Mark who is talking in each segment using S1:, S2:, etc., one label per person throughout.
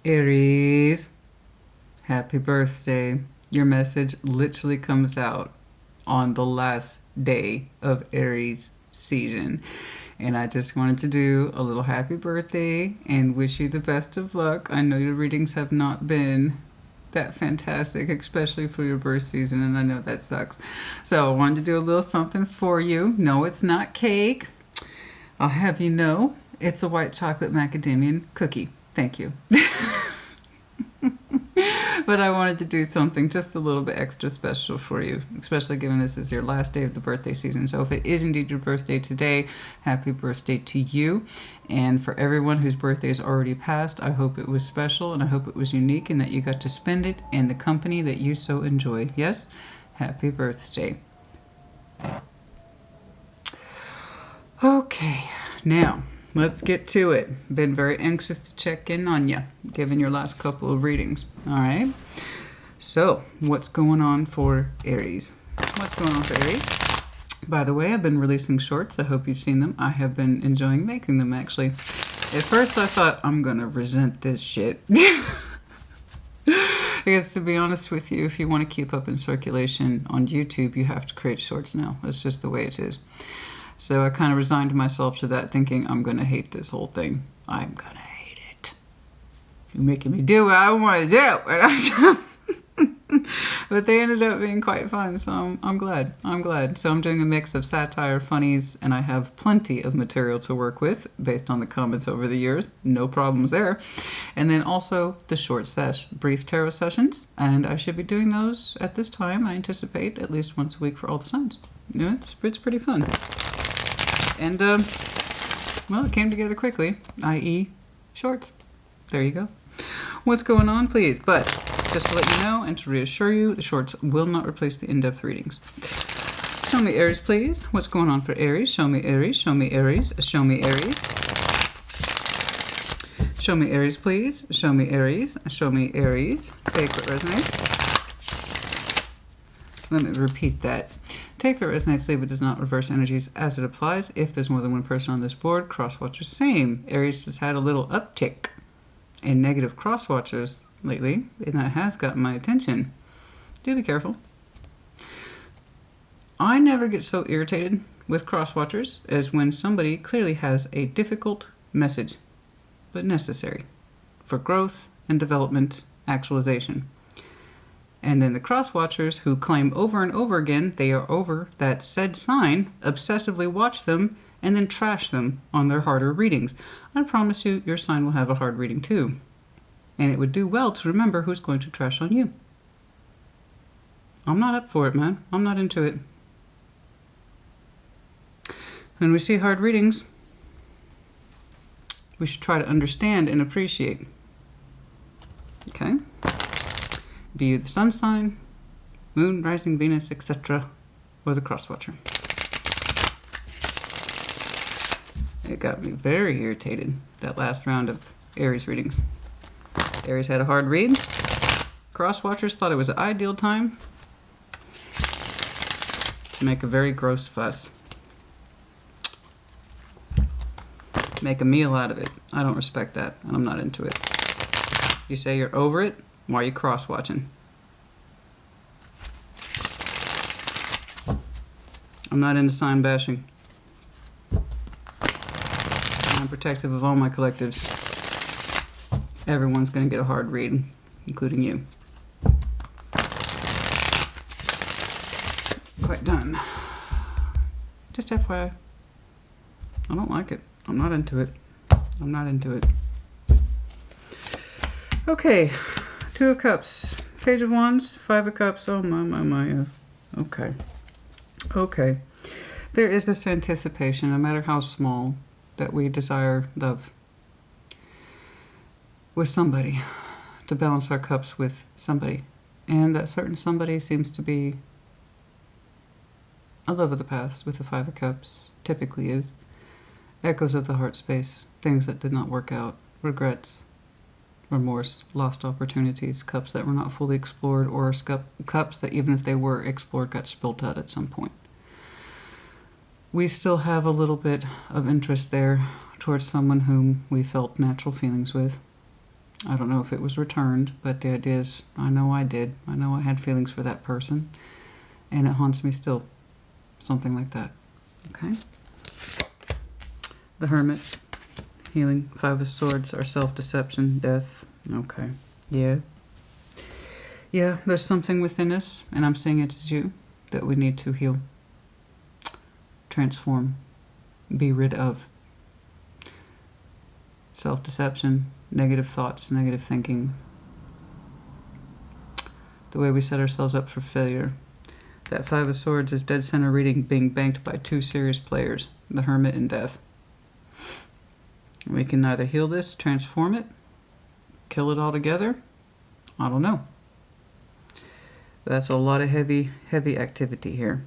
S1: Aries, happy birthday. Your message literally comes out on the last day of Aries season. And I just wanted to do a little happy birthday and wish you the best of luck. I know your readings have not been that fantastic, especially for your birth season, and I know that sucks. So I wanted to do a little something for you. No, it's not cake. I'll have you know it's a white chocolate macadamia cookie. Thank you. But I wanted to do something just a little bit extra special for you, especially given this is your last day of the birthday season. So if it is indeed your birthday today, happy birthday to you. And for everyone whose birthday is already passed, I hope it was special and I hope it was unique and that you got to spend it in the company that you so enjoy. Yes? Happy birthday. Okay, now let's get to it. Been very anxious to check in on you, given your last couple of readings. All right. So, what's going on for Aries? What's going on for Aries? By the way, I've been releasing shorts. I hope you've seen them. I have been enjoying making them, actually. At first, I thought, I'm going to resent this shit. Because to be honest with you, if you want to keep up in circulation on YouTube, you have to create shorts now. That's just the way it is. So I kind of resigned myself to that, thinking I'm going to hate this whole thing. I'm going to hate it. You're making me do what I want to do. But they ended up being quite fun, so I'm glad. I'm glad. So I'm doing a mix of satire, funnies, and I have plenty of material to work with based on the comments over the years. No problems there. And then also the short brief tarot sessions. And I should be doing those at this time, I anticipate, at least once a week for all the signs. You know, it's pretty fun. And, well, it came together quickly, i.e. shorts. There you go. What's going on, please? But just to let you know and to reassure you, the shorts will not replace the in-depth readings. Show me Aries, please. What's going on for Aries? Show me Aries, show me Aries, show me Aries. Show me Aries, please. Show me Aries, show me Aries. Take what resonates. Let me repeat that. Take what resonates, leave it does not reverse energies as it applies. If there's more than one person on this board, cross-watchers same. Aries has had a little uptick in negative cross-watchers lately, and that has gotten my attention. Do be careful. I never get so irritated with cross-watchers as when somebody clearly has a difficult message, but necessary for growth and development actualization. And then the cross-watchers who claim over and over again they are over that said sign obsessively watch them and then trash them on their harder readings. I promise you, your sign will have a hard reading too. And it would do well to remember who's going to trash on you. I'm not up for it, man. I'm not into it. When we see hard readings, we should try to understand and appreciate. Okay? Be you the sun sign, moon, rising, Venus, etc., or the cross-watcher. It got me very irritated, that last round of Aries readings. Aries had a hard read. Cross-watchers thought it was an ideal time to make a very gross fuss. Make a meal out of it. I don't respect that, and I'm not into it. You say you're over it, why are you cross-watching? I'm not into sign bashing. I'm protective of all my collectives. Everyone's going to get a hard read, including you. Quite done. Just FYI. I don't like it. I'm not into it. I'm not into it. Okay. Two of Cups. Page of Wands. Five of Cups. Oh, my. Yes. Okay. Okay. There is this anticipation, no matter how small, that we desire love with somebody, to balance our cups with somebody. And that certain somebody seems to be a love of the past with the Five of Cups. Typically is. Echoes of the heart space. Things that did not work out. Regrets. Remorse, lost opportunities, cups that were not fully explored, or cups that even if they were explored got spilt out at some point. We still have a little bit of interest there towards someone whom we felt natural feelings with. I don't know if it was returned, but the idea is, I know I did. I know I had feelings for that person, and it haunts me still. Something like that. Okay? The Hermit, healing, Five of Swords, our self-deception, death. Okay. Yeah. Yeah, there's something within us, and I'm saying it as you, that we need to heal, transform, be rid of. Self-deception, negative thoughts, negative thinking, the way we set ourselves up for failure. That Five of Swords is dead center reading being banked by two serious players, the Hermit and Death. We can either heal this, transform it, kill it altogether. I don't know. That's a lot of heavy activity here.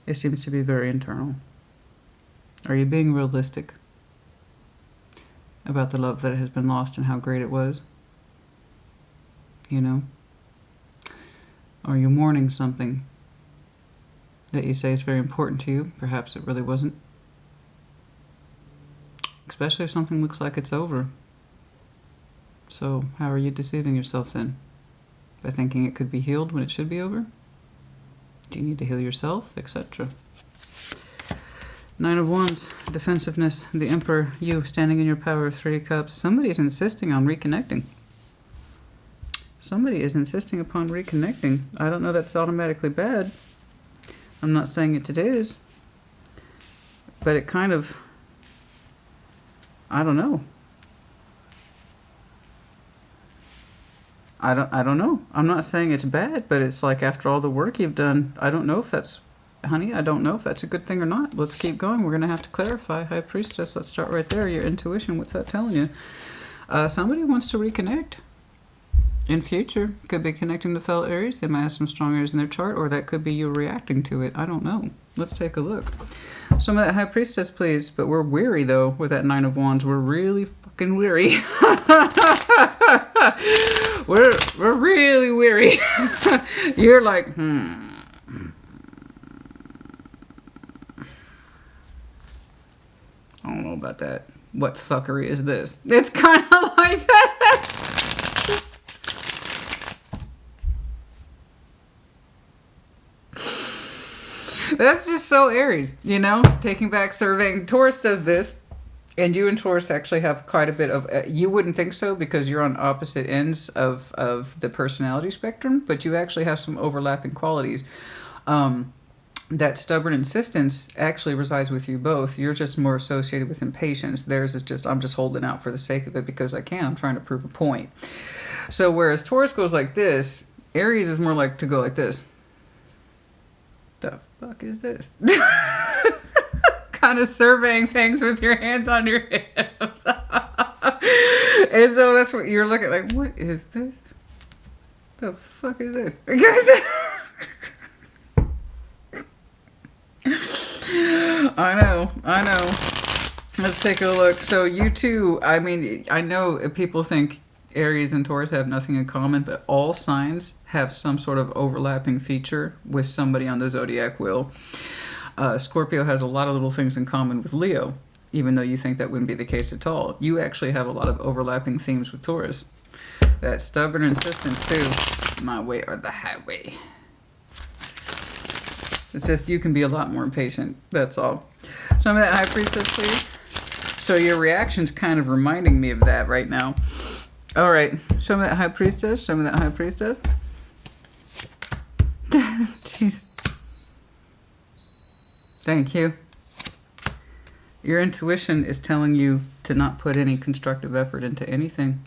S1: It seems to be very internal. Are you being realistic about the love that has been lost and how great it was? You know? Are you mourning something that you say is very important to you? Perhaps it really wasn't. Especially if something looks like it's over. So how are you deceiving yourself then? By thinking it could be healed when it should be over? Do you need to heal yourself? Etc. Nine of Wands, defensiveness, the Emperor, you standing in your power, Three of Cups. Somebody is insisting on reconnecting. Somebody is insisting upon reconnecting. I don't know that's automatically bad. I'm not saying it is. But it kind of, I don't know. I don't know. I'm not saying it's bad, but it's like after all the work you've done, I don't know if that's, honey, I don't know if that's a good thing or not. Let's keep going. We're going to have to clarify. High Priestess, let's start right there. Your intuition, what's that telling you? Somebody wants to reconnect in future. Could be connecting to fellow Aries. They might have some strong Aries in their chart, or that could be you reacting to it. I don't know. Let's take a look. Some of that High Priestess, please. But we're weary, though, with that Nine of Wands. We're really fucking weary. We're really weary. You're like, I don't know about that. What fuckery is this? It's kind of like that. That's just so Aries, you know? Taking back, surveying. Taurus does this. And you and Taurus actually have quite a bit of... you wouldn't think so because you're on opposite ends of the personality spectrum. But you actually have some overlapping qualities. That stubborn insistence actually resides with you both. You're just more associated with impatience. Theirs is just, I'm just holding out for the sake of it because I can. I'm trying to prove a point. So whereas Taurus goes like this, Aries is more like to go like this. The fuck is this? Kind of surveying things with your hands on your hips. And so that's what you're looking like. What is this? The fuck is this? I know. Let's take a look. So you two, I mean, I know people think Aries and Taurus have nothing in common, but all signs have some sort of overlapping feature with somebody on the zodiac wheel. Scorpio has a lot of little things in common with Leo, even though you think that wouldn't be the case at all. You actually have a lot of overlapping themes with Taurus. That stubborn insistence too. My way or the highway. It's just you can be a lot more impatient. That's all. Show me that High Priestess, please. So your reaction's kind of reminding me of that right now. All right. Show me that High Priestess. Show me that High Priestess. Jeez. Thank you. Your intuition is telling you to not put any constructive effort into anything.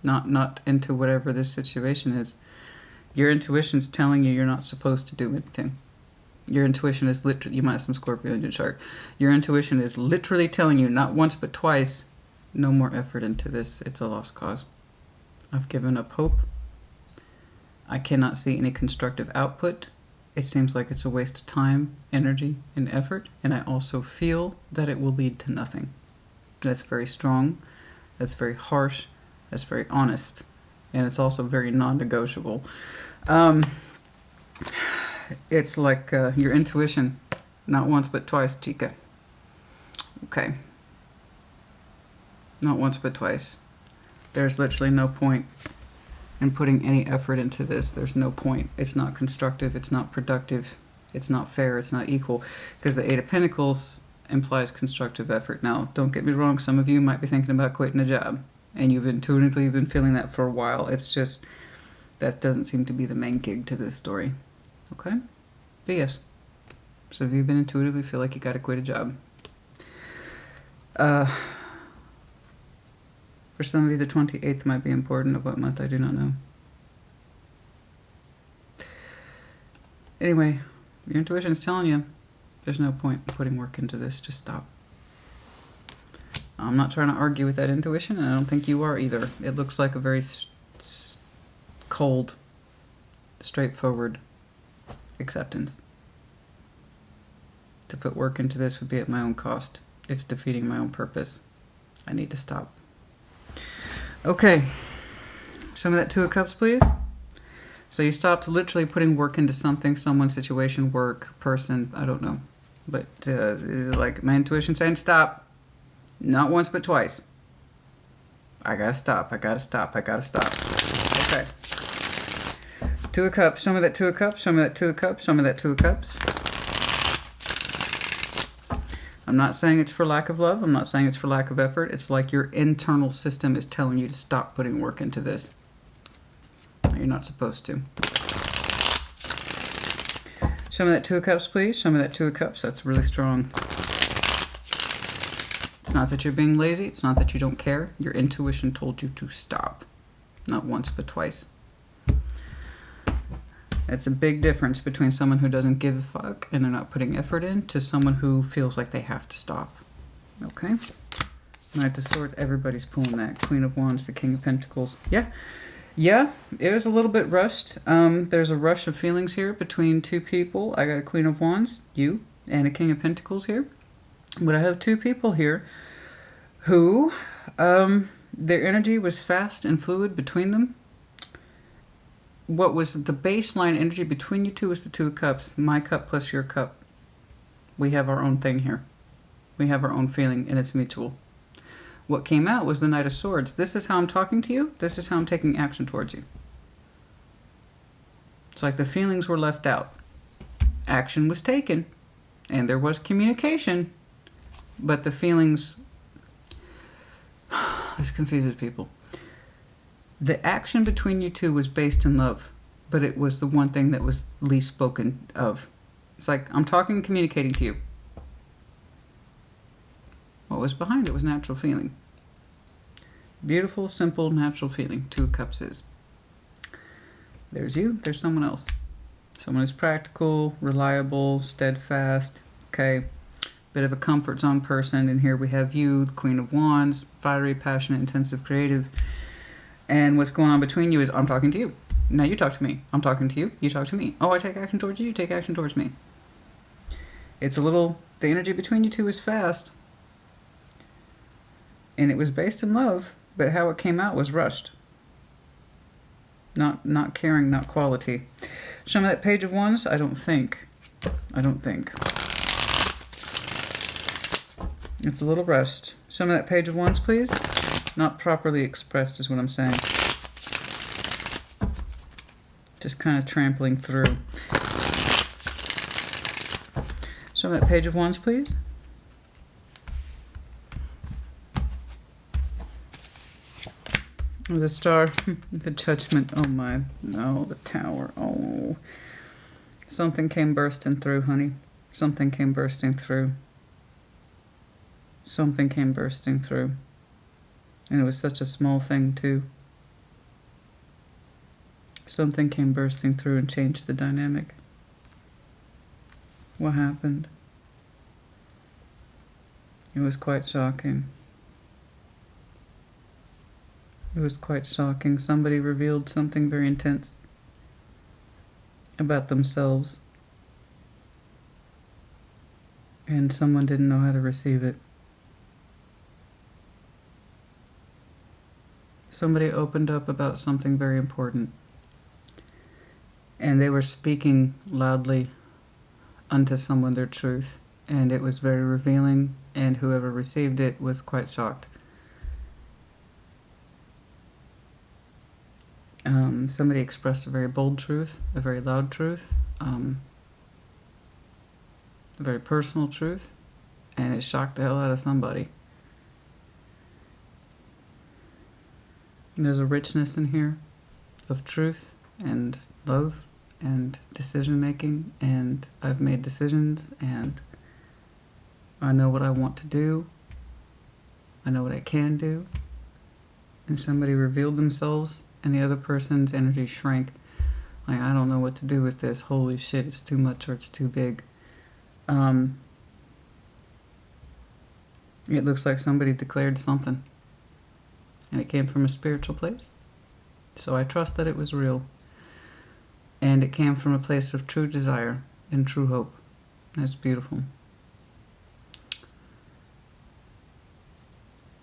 S1: Not into whatever this situation is. Your intuition's telling you you're not supposed to do anything. Your intuition is literally, you might have some Scorpio in your chart. Your intuition is literally telling you, not once but twice, no more effort into this. It's a lost cause. I've given up hope. I cannot see any constructive output. It seems like it's a waste of time, energy, and effort. And I also feel that it will lead to nothing. That's very strong. That's very harsh. That's very honest. And it's also very non-negotiable. It's like your intuition, not once but twice, chica. Okay. Not once, but twice. There's literally no point in putting any effort into this. There's no point. It's not constructive. It's not productive. It's not fair. It's not equal. Because the Eight of Pentacles implies constructive effort. Now, don't get me wrong. Some of you might be thinking about quitting a job. And you've intuitively been feeling that for a while. It's just, that doesn't seem to be the main gig to this story. Okay? But yes. So if you've been intuitively feel like you got to quit a job. For some of you, the 28th might be important. Of what month, I do not know. Anyway, your intuition is telling you there's no point in putting work into this. Just stop. I'm not trying to argue with that intuition, and I don't think you are either. It looks like a very cold, straightforward acceptance. To put work into this would be at my own cost. It's defeating my own purpose. I need to stop. Okay, some of that Two of Cups, please. So you stopped literally putting work into something, someone, situation, work, person, I don't know. But is it like my intuition saying stop? Not once, but twice. I gotta stop, I gotta stop, I gotta stop. Okay. Two of Cups, some of that Two of Cups, some of that Two of Cups, some of that Two of Cups. I'm not saying it's for lack of love. I'm not saying it's for lack of effort. It's like your internal system is telling you to stop putting work into this. You're not supposed to. Show me that Two of Cups, please. Show me that Two of Cups. That's really strong. It's not that you're being lazy. It's not that you don't care. Your intuition told you to stop. Not once, but twice. It's a big difference between someone who doesn't give a fuck and they're not putting effort in to someone who feels like they have to stop. Okay? Knight of Swords, everybody's pulling that. Queen of Wands, the King of Pentacles. Yeah, it was a little bit rushed. There's a rush of feelings here between two people. I got a Queen of Wands, you, and a King of Pentacles here. But I have two people here who, their energy was fast and fluid between them. What was the baseline energy between you two was the Two of Cups. My cup plus your cup. We have our own thing here. We have our own feeling, and it's mutual. What came out was the Knight of Swords. This is how I'm talking to you. This is how I'm taking action towards you. It's like the feelings were left out. Action was taken, and there was communication, but the feelings... This confuses people. The action between you two was based in love, but it was the one thing that was least spoken of. It's like, I'm talking and communicating to you. What was behind it was natural feeling. Beautiful, simple, natural feeling. Two of Cups is. There's you, there's someone else. Someone who's practical, reliable, steadfast, okay? Bit of a comfort zone person, and here we have you, the Queen of Wands, fiery, passionate, intensive, creative. And what's going on between you is I'm talking to you. Now you talk to me. I'm talking to you. You talk to me. Oh, I take action towards you. You take action towards me. It's a little... The energy between you two is fast. And it was based in love, but how it came out was rushed. Not caring, not quality. Show me that Page of Wands? I don't think. It's a little rushed. Show me that Page of Wands, please. Not properly expressed is what I'm saying. Just kind of trampling through. Show me that Page of Wands, please. The Star, the Judgment, oh my, no, the Tower, oh. Something came bursting through, honey. Something came bursting through. Something came bursting through. And it was such a small thing, too. Something came bursting through and changed the dynamic. What happened? It was quite shocking. It was quite shocking. Somebody revealed something very intense about themselves. And someone didn't know how to receive it. Somebody opened up about something very important. And they were speaking loudly unto someone their truth. And it was very revealing, and whoever received it was quite shocked. Somebody expressed a very bold truth, a very loud truth, a very personal truth, and it shocked the hell out of somebody. There's a richness in here of truth and love and decision making, and I've made decisions, and I know what I want to do. I know what I can do. And somebody revealed themselves, and the other person's energy shrank. Like, I don't know what to do with this. Holy shit, it's too much or it's too big. It looks like somebody declared something, and it came from a spiritual place. So I trust that it was real. And it came from a place of true desire and true hope. That's beautiful.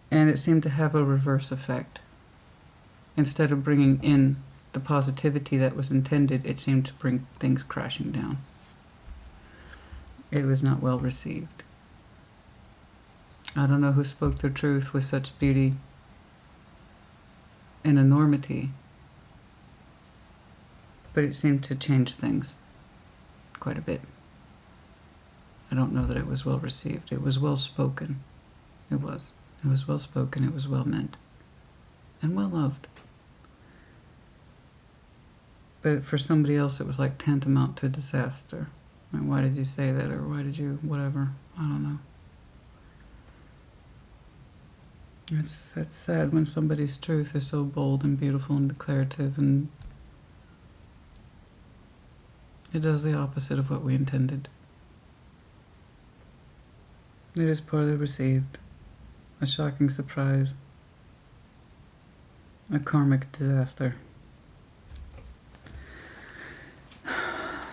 S1: And it seemed to have a reverse effect. Instead of bringing in the positivity that was intended, it seemed to bring things crashing down. It was not well received. I don't know who spoke their truth with such beauty and enormity, but it seemed to change things quite a bit. I don't know that it was well received. It was well spoken. It was. It was well spoken. It was well meant. And well loved. But for somebody else, it was like tantamount to disaster. I mean, why did you say that? Or why did you, whatever. I don't know. It's sad when somebody's truth is so bold and beautiful and declarative, and it does the opposite of what we intended. It is poorly received, a shocking surprise, a karmic disaster.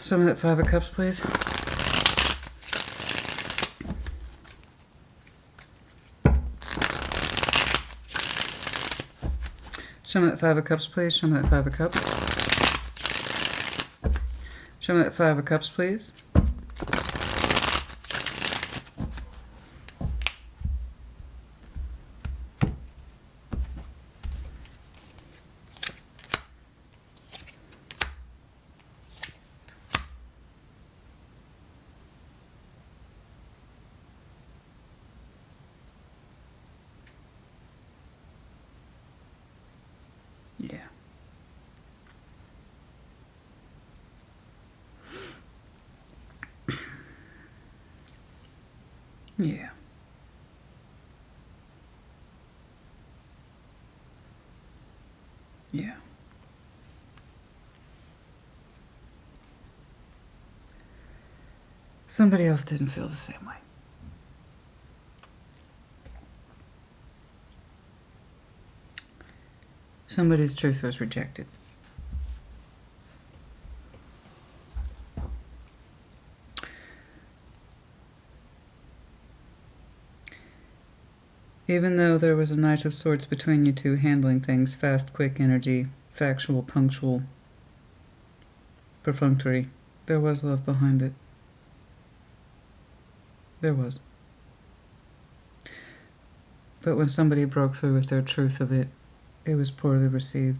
S1: Some of that Five of Cups, please. Show me that Five of Cups, please. Show me that Five of Cups. Show me that Five of Cups, please. Yeah. Yeah. Yeah. Somebody else didn't feel the same way. Somebody's truth was rejected. Even though there was a Knight of Swords between you two, handling things, fast, quick energy, factual, punctual, perfunctory, there was love behind it. There was. But when somebody broke through with their truth of it, it was poorly received.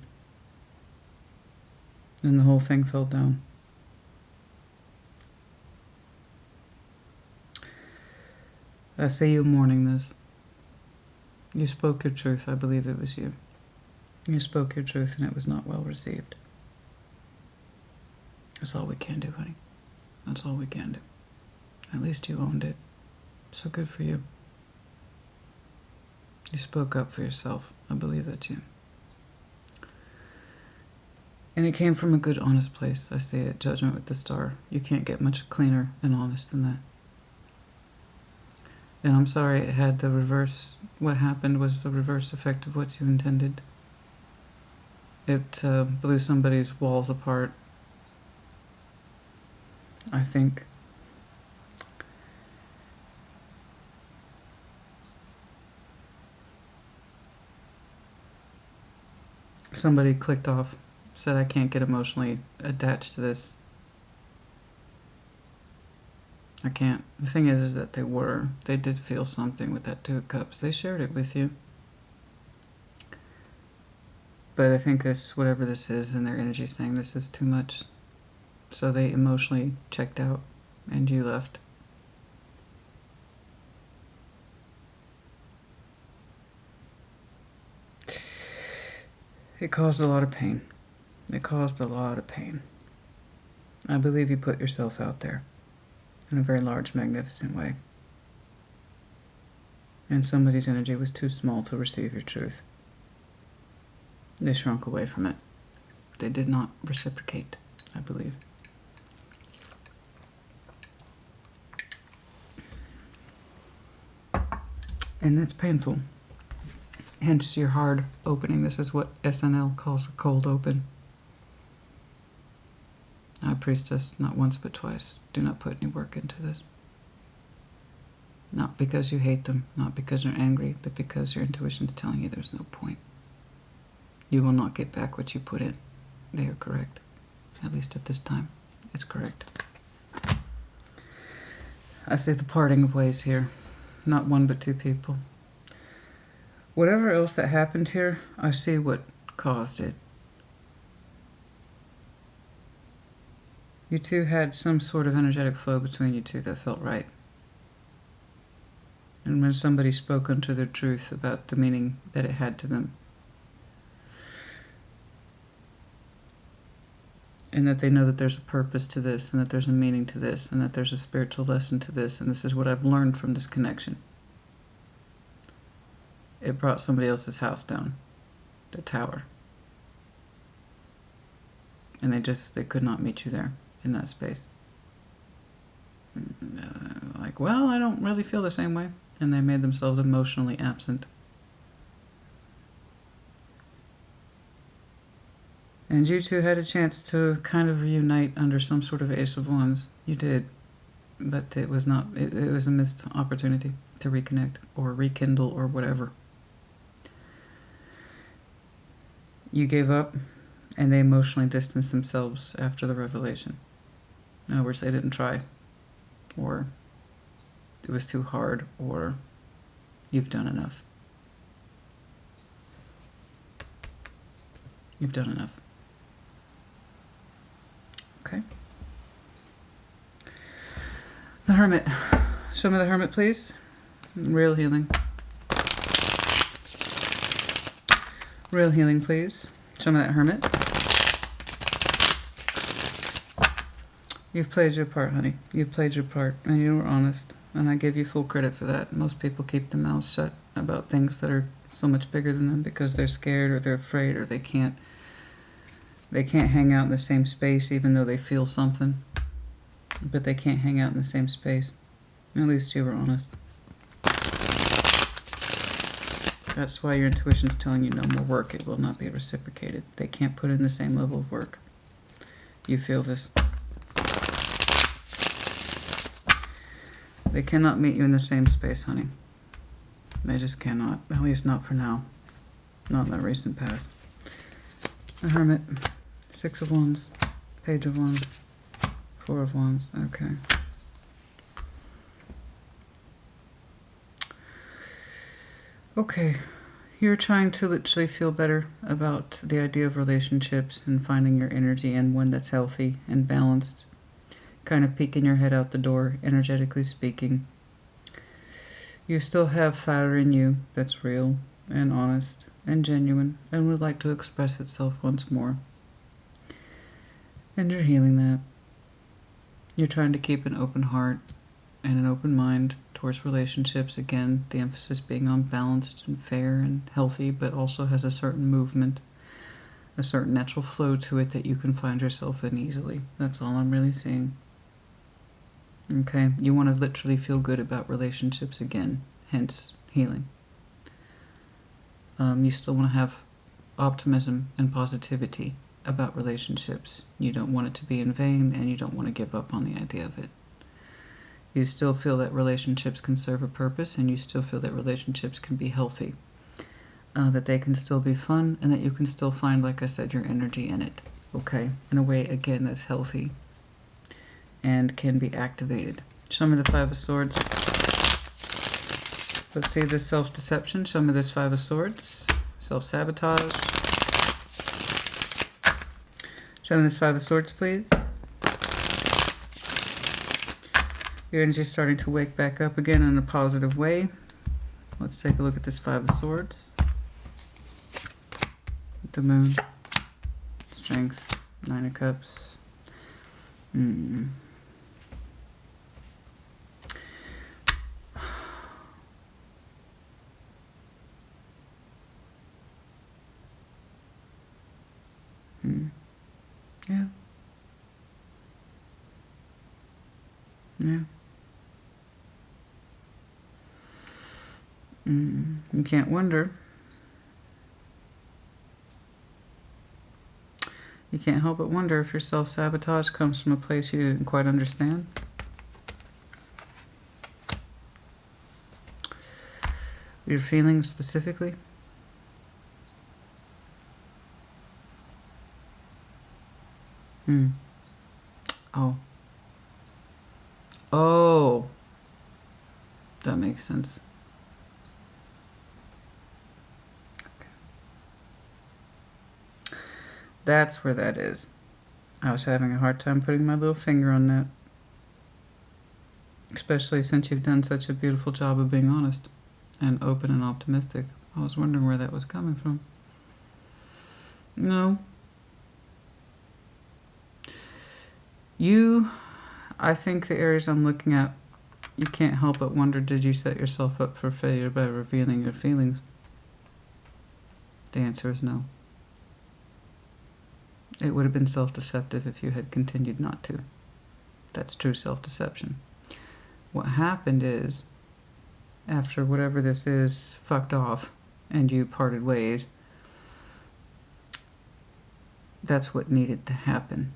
S1: And the whole thing fell down. I see you mourning this. You spoke your truth. I believe it was you. You spoke your truth, and it was not well received. That's all we can do, honey. That's all we can do. At least you owned it. So good for you. You spoke up for yourself. I believe that's you. And it came from a good, honest place. I say it, Judgment with the Star. You can't get much cleaner and honest than that. And I'm sorry it had the reverse. What happened was the reverse effect of what you intended. It blew somebody's walls apart, I think. Somebody clicked off, said, I can't get emotionally attached to this. I can't. The thing is that they did feel something with that Two of Cups. They shared it with you. But I think this, whatever this is, and their energy saying this is too much. So they emotionally checked out and you left. It caused a lot of pain. It caused a lot of pain. I believe you put yourself out there in a very large, magnificent way. And somebody's energy was too small to receive your truth. They shrunk away from it. They did not reciprocate, I believe. And that's painful. Hence your hard opening. This is what SNL calls a cold open. High Priestess, not once but twice. Do not put any work into this. Not because you hate them, not because you're angry, but because your intuition's telling you there's no point. You will not get back what you put in. They are correct. At least at this time, it's correct. I see the parting of ways here. Not one but two people. Whatever else that happened here, I see what caused it. You two had some sort of energetic flow between you two that felt right. And when somebody spoke unto their truth about the meaning that it had to them, and that they know that there's a purpose to this, and that there's a meaning to this, and that there's a spiritual lesson to this, and this is what I've learned from this connection. It brought somebody else's house down, their tower. And they could not meet you there, in that space. Like, well, I don't really feel the same way. And they made themselves emotionally absent. And you two had a chance to kind of reunite under some sort of Ace of Wands. You did. But it was not, it was a missed opportunity to reconnect or rekindle or whatever. You gave up, and they emotionally distanced themselves after the revelation. In other words, they didn't try, or it was too hard, or you've done enough. You've done enough. Okay. The Hermit. Show me the Hermit, please. Real healing. Real healing, please. Show me that Hermit. You've played your part, honey. You've played your part, and you were honest, and I give you full credit for that. Most people keep their mouths shut about things that are so much bigger than them because they're scared or they're afraid or they can't hang out in the same space even though they feel something. But they can't hang out in the same space. At least you were honest. That's why your intuition's telling you no more work. It will not be reciprocated. They can't put in the same level of work. You feel this. They cannot meet you in the same space, honey. They just cannot. At least not for now. Not in the recent past. The Hermit. 6 of Wands. Page of Wands. 4 of Wands. Okay. Okay. You're trying to literally feel better about the idea of relationships and finding your energy and one that's healthy and balanced. Kind of peeking your head out the door, energetically speaking. You still have fire in you that's real and honest and genuine and would like to express itself once more. And you're healing that. You're trying to keep an open heart and an open mind towards relationships. Again, the emphasis being on balanced and fair and healthy, but also has a certain movement, a certain natural flow to it that you can find yourself in easily. That's all I'm really seeing. Okay, you want to literally feel good about relationships again, hence healing. You still want to have optimism and positivity about relationships. You don't want it to be in vain, and you don't want to give up on the idea of it. You still feel that relationships can serve a purpose, and you still feel that relationships can be healthy, that they can still be fun, and that you can still find, like I said, your energy in it, okay, in a way, again, that's healthy and can be activated. Show me the 5 of Swords. Let's see this self-deception. Show me this 5 of Swords. Self-sabotage. Show me this Five of Swords, please. Your energy is starting to wake back up again in a positive way. Let's take a look at this Five of Swords. The Moon. Strength. Nine of Cups. Yeah. Yeah. You can't wonder. You can't help but wonder if your self-sabotage comes from a place you didn't quite understand. Your feelings specifically. Oh. Oh. That makes sense. Okay. That's where that is. I was having a hard time putting my little finger on that. Especially since you've done such a beautiful job of being honest and open and optimistic. I was wondering where that was coming from. No. I think the Aries I'm looking at, you can't help but wonder, did you set yourself up for failure by revealing your feelings? The answer is no. It would have been self-deceptive if you had continued not to. That's true self-deception. What happened is, after whatever this is fucked off and you parted ways, that's what needed to happen.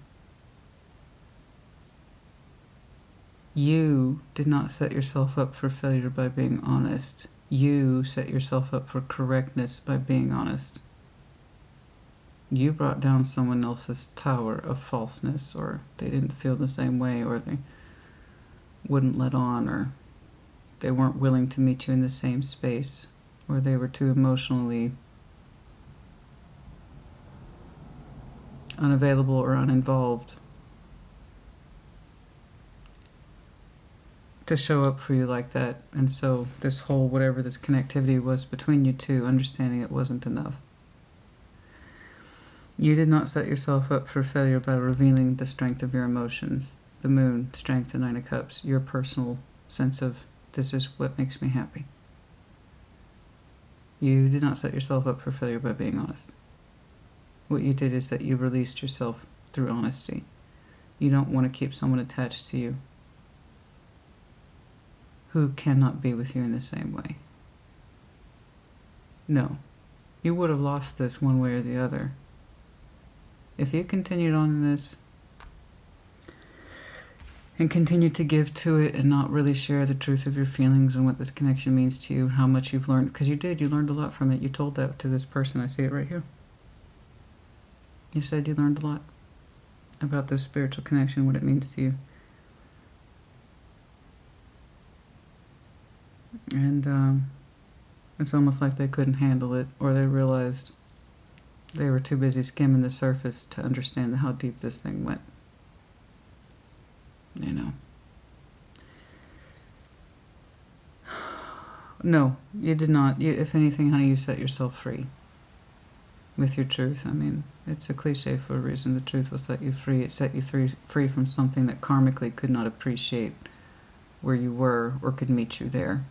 S1: You did not set yourself up for failure by being honest. You set yourself up for correctness by being honest. You brought down someone else's tower of falseness, or they didn't feel the same way, or they wouldn't let on, or they weren't willing to meet you in the same space, or they were too emotionally unavailable or uninvolved to show up for you like that. And so this whole, whatever this connectivity was between you two, understanding it wasn't enough. You did not set yourself up for failure by revealing the strength of your emotions. The Moon, strength, the Nine of Cups, your personal sense of, this is what makes me happy. You did not set yourself up for failure by being honest. What you did is that you released yourself through honesty. You don't want to keep someone attached to you who cannot be with you in the same way. No. You would have lost this one way or the other. If you continued on in this and continued to give to it and not really share the truth of your feelings and what this connection means to you, how much you've learned, because you learned a lot from it. You told that to this person. I see it right here. You said you learned a lot about this spiritual connection, what it means to you. And it's almost like they couldn't handle it, or they realized they were too busy skimming the surface to understand how deep this thing went. You know. No, you did not. If anything, honey, you set yourself free with your truth. I mean, it's a cliche for a reason. The truth will set you free. It set you free from something that karmically could not appreciate where you were or could meet you there.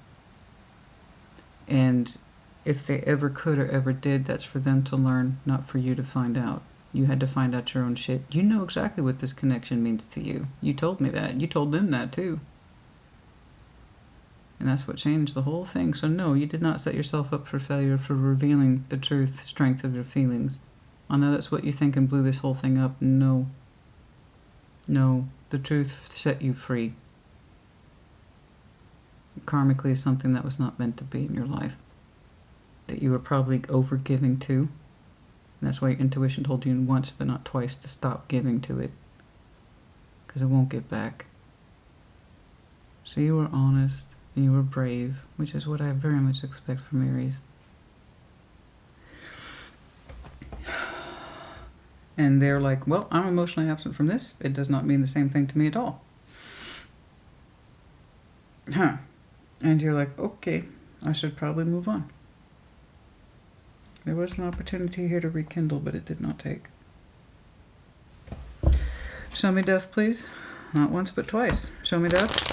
S1: And if they ever could or ever did, that's for them to learn, not for you to find out. You had to find out your own shit. You know exactly what this connection means to you. You told me that. You told them that too. And that's what changed the whole thing. So no, you did not set yourself up for failure for revealing the truth, strength of your feelings. I know that's what you think and blew this whole thing up. No. No, the truth set you free. Karmically is something that was not meant to be in your life. That you were probably over-giving to. And that's why your intuition told you once but not twice to stop giving to it. Because it won't give back. So you were honest and you were brave, which is what I very much expect from Aries. And they're like, well, I'm emotionally absent from this. It does not mean the same thing to me at all. Huh. And you're like, okay, I should probably move on. There was an opportunity here to rekindle, but it did not take. Show me death, please. Not once, but twice. Show me death.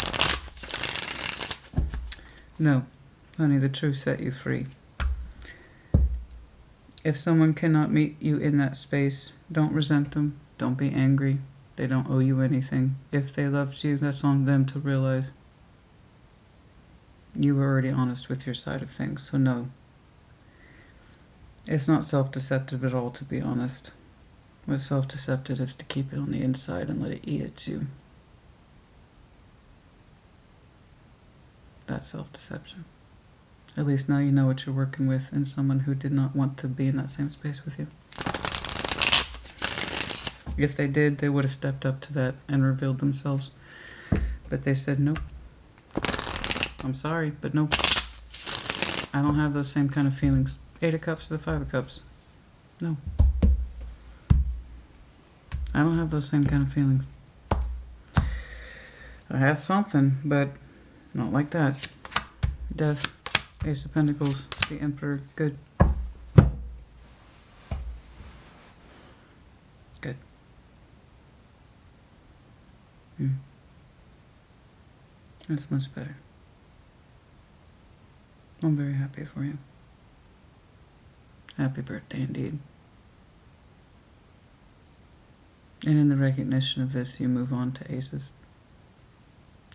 S1: No. Honey, the truth set you free. If someone cannot meet you in that space, don't resent them. Don't be angry. They don't owe you anything. If they loved you, that's on them to realize. You were already honest with your side of things, so no. It's not self-deceptive at all, to be honest. What's self-deceptive is to keep it on the inside and let it eat at you. That's self-deception. At least now you know what you're working with in someone who did not want to be in that same space with you. If they did, they would have stepped up to that and revealed themselves. But they said, nope. I'm sorry, but nope. I don't have those same kind of feelings. 8 of Cups to the 5 of Cups. No. I don't have those same kind of feelings. I have something, but not like that. Death. Ace of Pentacles. The Emperor. Good. Good. That's much better. I'm very happy for you. Happy birthday indeed. And in the recognition of this, you move on to aces.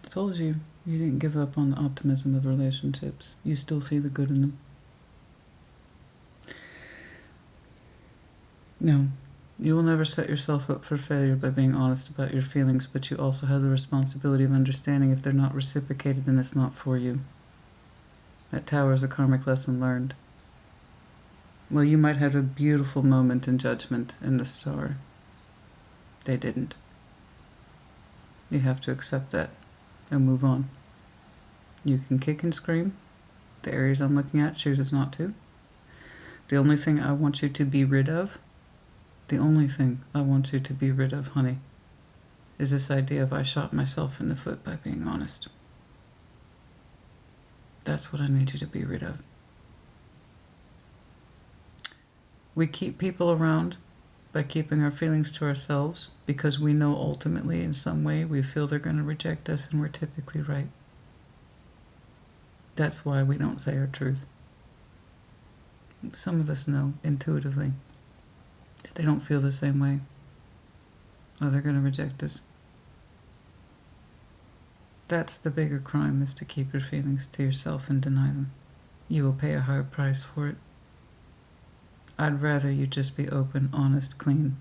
S1: I told you, you didn't give up on the optimism of relationships. You still see the good in them. No, you will never set yourself up for failure by being honest about your feelings, but you also have the responsibility of understanding if they're not reciprocated, then it's not for you. That Tower is a karmic lesson learned. Well, you might have a beautiful moment in judgment in the Star. They didn't. You have to accept that and move on. You can kick and scream. The Aries I'm looking at chooses not to. The only thing I want you to be rid of, honey, is this idea of I shot myself in the foot by being honest. That's what I need you to be rid of. We keep people around by keeping our feelings to ourselves because we know ultimately in some way we feel they're going to reject us, and we're typically right. That's why we don't say our truth. Some of us know intuitively that they don't feel the same way, or they're going to reject us. That's the bigger crime, is to keep your feelings to yourself and deny them. You will pay a higher price for it. I'd rather you just be open, honest, clean,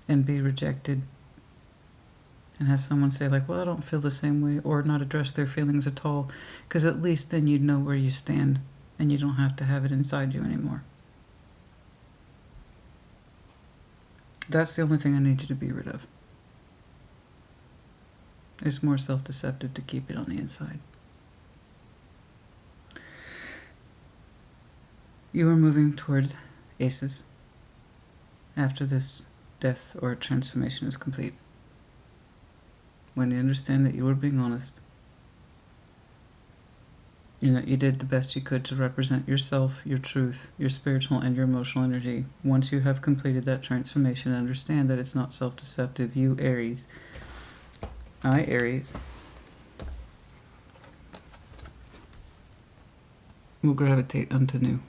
S1: and be rejected, and have someone say like, well, I don't feel the same way, or not address their feelings at all, because at least then you'd know where you stand, and you don't have to have it inside you anymore. That's the only thing I need you to be rid of. It's more self-deceptive to keep it on the inside. You are moving towards aces after this death or transformation is complete. When you understand that you were being honest, and that you did the best you could to represent yourself, your truth, your spiritual and your emotional energy. Once you have completed that transformation, understand that it's not self-deceptive. You, Aries, I, Aries, will gravitate unto new.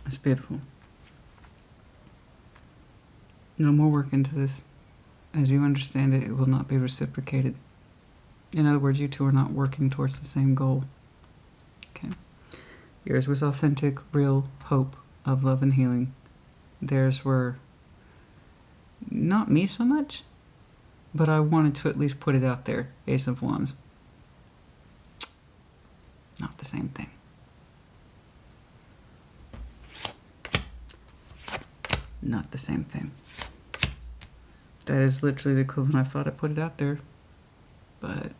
S1: It's beautiful. No more work into this. As you understand it, it will not be reciprocated. In other words, you two are not working towards the same goal. Okay. Yours was authentic, real hope of love and healing. Theirs were not me so much, but I wanted to at least put it out there. Ace of Wands. Not the same thing. Not the same thing. That is literally the equivalent. I thought I put it out there, but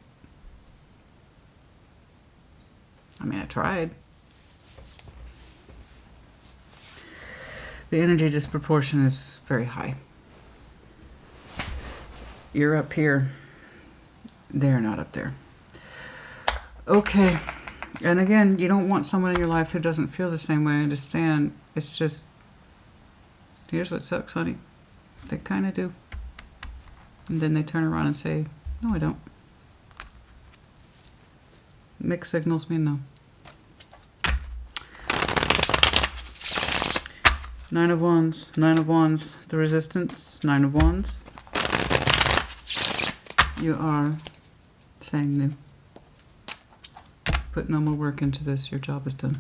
S1: I mean, I tried. The energy disproportion is very high. You're up here. They're not up there. Okay. And again, you don't want someone in your life who doesn't feel the same way. I understand. It's just, here's what sucks, honey. They kind of do. And then they turn around and say, no, I don't. Mixed signals mean no. Nine of Wands. Nine of Wands. The Resistance. Nine of Wands. You are saying no. Put no more work into this. Your job is done.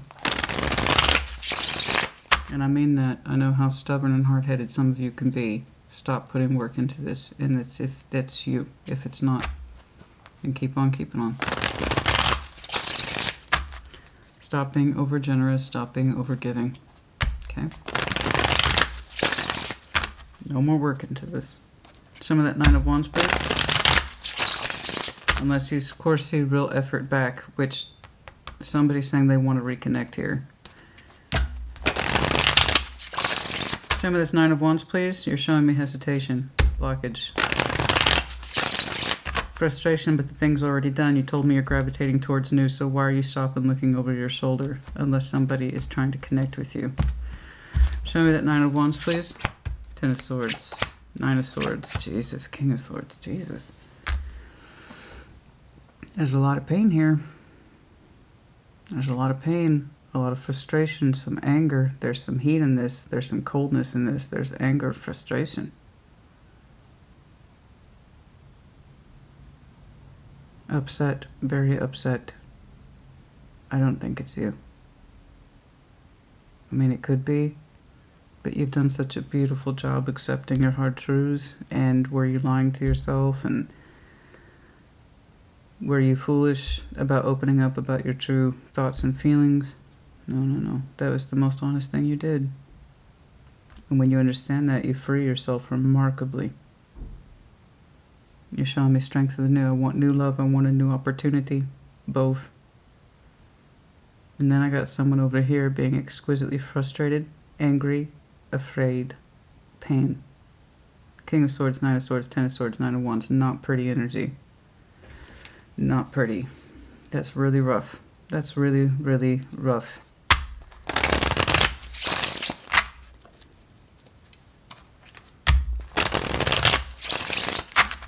S1: And I mean that. I know how stubborn and hard-headed some of you can be. Stop putting work into this. And that's if that's you. If it's not, then keep on keeping on. Stop being over-generous. Stop being over-giving. Okay? No more work into this. Some of that Nine of Wands, please. Unless you, of course, see real effort back, which somebody's saying they want to reconnect here. Some of this Nine of Wands, please. You're showing me hesitation, blockage, frustration, but the thing's already done. You told me you're gravitating towards new, so why are you stopping looking over your shoulder unless somebody is trying to connect with you? Show me that Nine of Wands, please. Ten of Swords, Nine of Swords, Jesus, King of Swords, Jesus. There's a lot of pain here. There's a lot of pain, a lot of frustration, some anger. There's some heat in this. There's some coldness in this. There's anger, frustration. Upset, very upset. I don't think it's you. I mean, it could be, but you've done such a beautiful job accepting your hard truths. And were you lying to yourself? And were you foolish about opening up about your true thoughts and feelings? No, no, no. That was the most honest thing you did. And when you understand that, you free yourself remarkably. You're showing me strength of the new. I want new love. I want a new opportunity. Both. And then I got someone over here being exquisitely frustrated, angry, afraid, pain. King of Swords, Nine of Swords, Ten of Swords, Nine of Wands. Not pretty energy. Not pretty. That's really rough. That's really, really rough.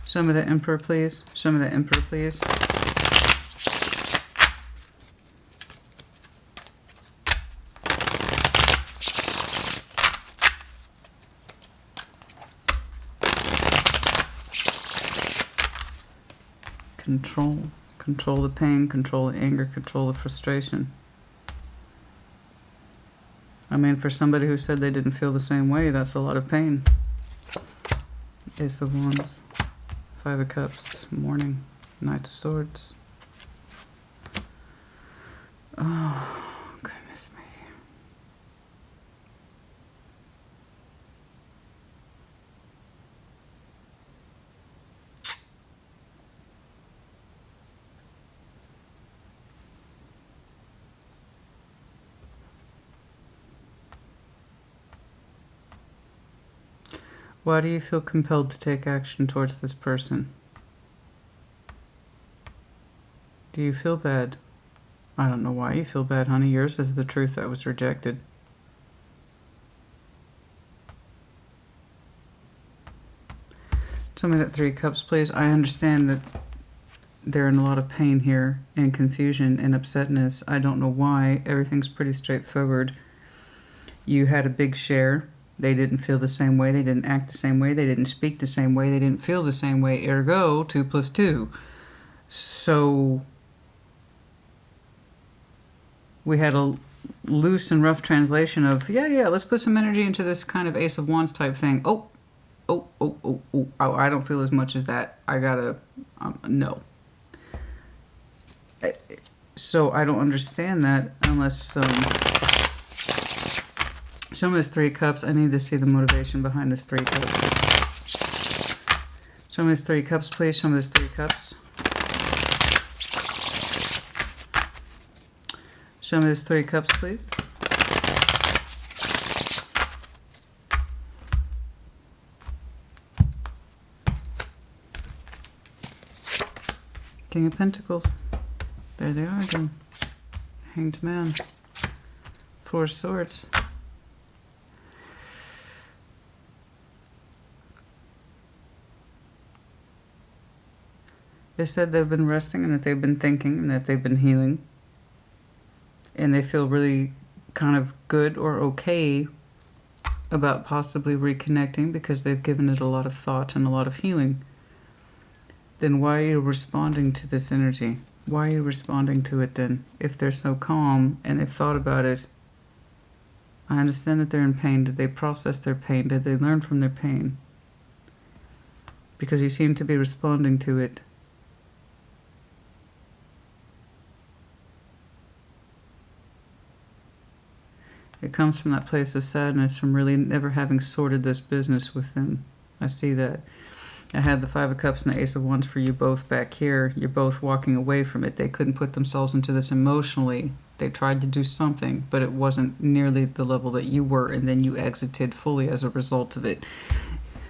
S1: Show me the Emperor, please. Show me the Emperor, please. Control. Control the pain, control the anger, control the frustration. I mean, for somebody who said they didn't feel the same way, that's a lot of pain. Ace of Wands. Five of Cups. Morning. Knight of Swords. Oh, goodness me. Why do you feel compelled to take action towards this person? Do you feel bad? I don't know why you feel bad, honey. Yours is the truth that was rejected. Tell me that Three of Cups, please. I understand that they're in a lot of pain here and confusion and upsetness. I don't know why. Everything's pretty straightforward. You had a big share. They didn't feel the same way. They didn't act the same way. They didn't speak the same way. They didn't feel the same way. Ergo, 2 + 2. So we had a loose and rough translation of, yeah, let's put some energy into this kind of Ace of Wands type thing. Oh, I don't feel as much as that. I gotta, no. So I don't understand that unless... Show me this Three of Cups. I need to see the motivation behind this Three of Cups. Show me this Three of Cups, please. Show me this Three of Cups. Show me this Three of Cups, please. King of Pentacles. There they are again. Hanged Man. Four of Swords. They said they've been resting and that they've been thinking and that they've been healing. And they feel really kind of good or okay about possibly reconnecting because they've given it a lot of thought and a lot of healing. Then why are you responding to this energy? Why are you responding to it then? If they're so calm and they've thought about it, I understand that they're in pain. Did they process their pain? Did they learn from their pain? Because you seem to be responding to it. It comes from that place of sadness, from really never having sorted this business with them. I see that. I had the Five of Cups and the Ace of Wands for you both back here. You're both walking away from it. They couldn't put themselves into this emotionally. They tried to do something, but it wasn't nearly the level that you were, and then you exited fully as a result of it.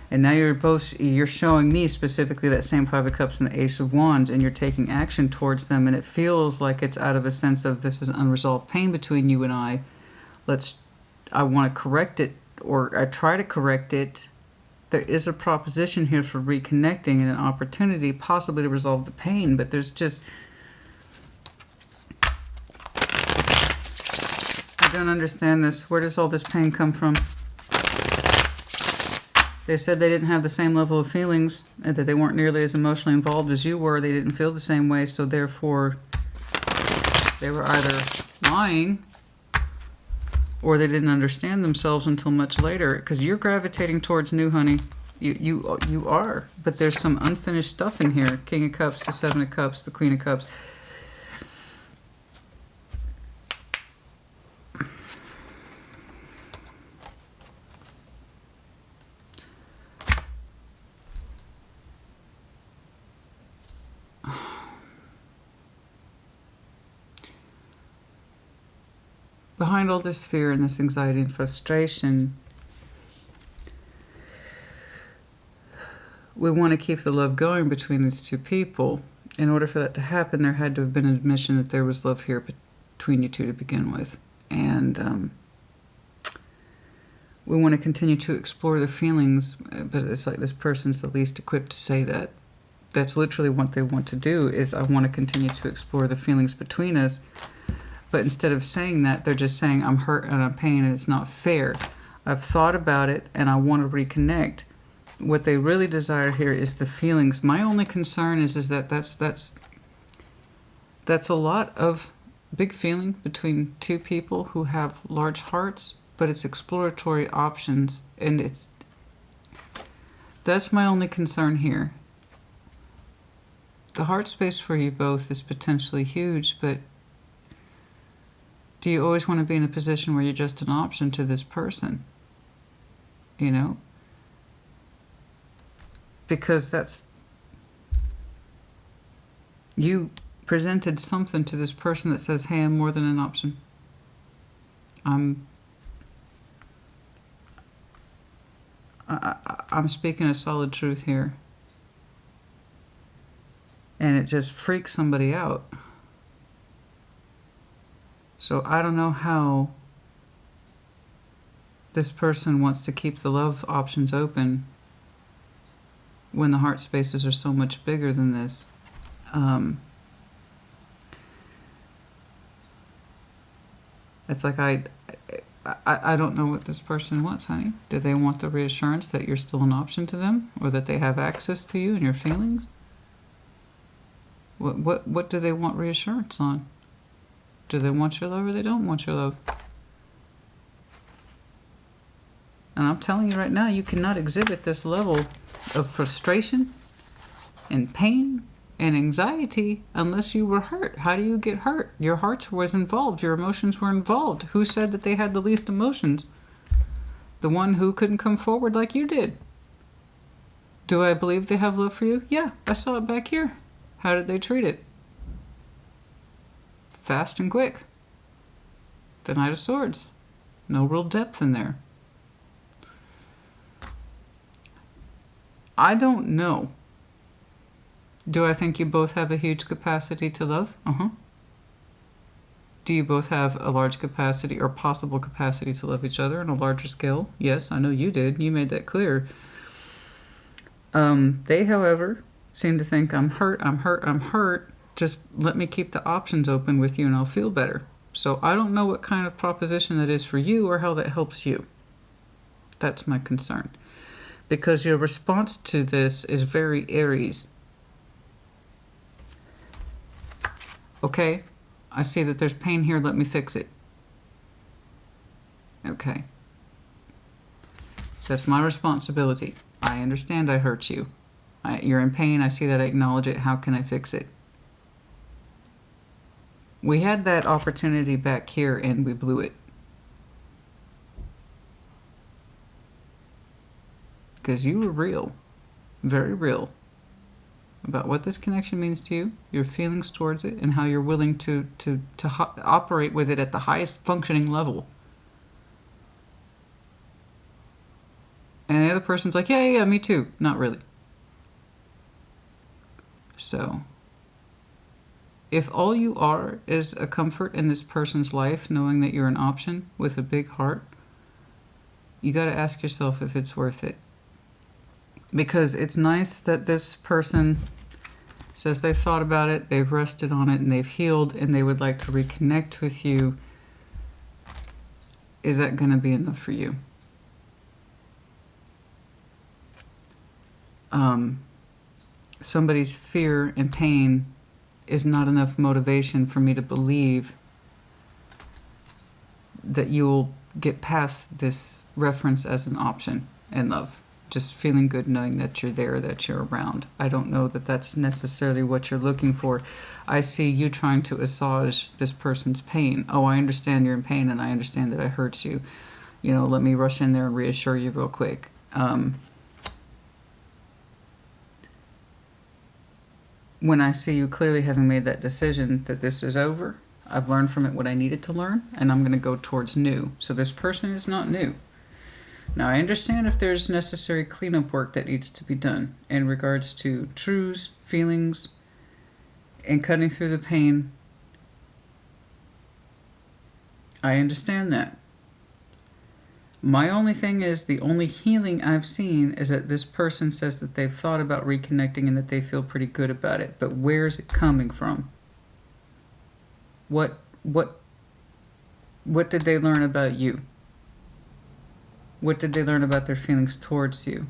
S1: And now you're showing me specifically that same Five of Cups and the Ace of Wands, and you're taking action towards them, and it feels like it's out of a sense of this is unresolved pain between you and I want to correct it, or I try to correct it. There is a proposition here for reconnecting and an opportunity possibly to resolve the pain, but there's just... I don't understand this. Where does all this pain come from? They said they didn't have the same level of feelings, and that they weren't nearly as emotionally involved as you were. They didn't feel the same way, so therefore they were either lying or they didn't understand themselves until much later, because you're gravitating towards new, honey. You are. But there's some unfinished stuff in here. King of Cups, the Seven of Cups, the Queen of Cups. Behind all this fear and this anxiety and frustration, we want to keep the love going between these two people. In order for that to happen, there had to have been an admission that there was love here between you two to begin with. And we want to continue to explore the feelings, but it's like this person's the least equipped to say that. That's literally what they want to do, is I want to continue to explore the feelings between us. But instead of saying that, they're just saying, I'm hurt and I'm pain and it's not fair. I've thought about it and I want to reconnect. What they really desire here is the feelings. My only concern is that that's a lot of big feeling between two people who have large hearts, but it's exploratory options, and that's my only concern here. The heart space for you both is potentially huge, but do you always want to be in a position where you're just an option to this person? You know? Because you presented something to this person that says, hey, I'm more than an option. I'm speaking a solid truth here. And it just freaks somebody out. So I don't know how this person wants to keep the love options open when the heart spaces are so much bigger than this. It's like I don't know what this person wants, honey. Do they want the reassurance that you're still an option to them, or that they have access to you and your feelings? What do they want reassurance on? Do they want your love or they don't want your love? And I'm telling you right now, you cannot exhibit this level of frustration and pain and anxiety unless you were hurt. How do you get hurt? Your heart was involved. Your emotions were involved. Who said that they had the least emotions? The one who couldn't come forward like you did. Do I believe they have love for you? Yeah, I saw it back here. How did they treat it? Fast and quick. The Knight of Swords. No real depth in there. I don't know Do I think you both have a huge capacity to love? Do you both have a large capacity or possible capacity to love each other on a larger scale? Yes, I know you did. You made that clear. They, however, seem to think I'm hurt. Just let me keep the options open with you and I'll feel better. So I don't know what kind of proposition that is for you or how that helps you. That's my concern. Because your response to this is very Aries. Okay, I see that there's pain here, let me fix it. Okay. That's my responsibility. I understand I hurt you. You're in pain, I see that, I acknowledge it, how can I fix it? We had that opportunity back here and we blew it. Because you were real, very real, about what this connection means to you, your feelings towards it, and how you're willing to operate with it at the highest functioning level. And the other person's like, yeah, me too. Not really. So, if all you are is a comfort in this person's life, knowing that you're an option with a big heart, you got to ask yourself if it's worth it. Because it's nice that this person says they've thought about it, they've rested on it, and they've healed, and they would like to reconnect with you. Is that going to be enough for you? Somebody's fear and pain is not enough motivation for me to believe that you will get past this reference as an option in love. Just feeling good knowing that you're there, that you're around. I don't know that that's necessarily what you're looking for. I see you trying to assuage this person's pain. Oh, I understand you're in pain and I understand that I hurt you. You know, let me rush in there and reassure you real quick. When I see you clearly having made that decision that this is over, I've learned from it what I needed to learn, and I'm going to go towards new. So this person is not new. Now, I understand if there's necessary cleanup work that needs to be done in regards to truths, feelings, and cutting through the pain. I understand that. My only thing is, the only healing I've seen is that this person says that they've thought about reconnecting and that they feel pretty good about it. But where's it coming from? What did they learn about you? What did they learn about their feelings towards you?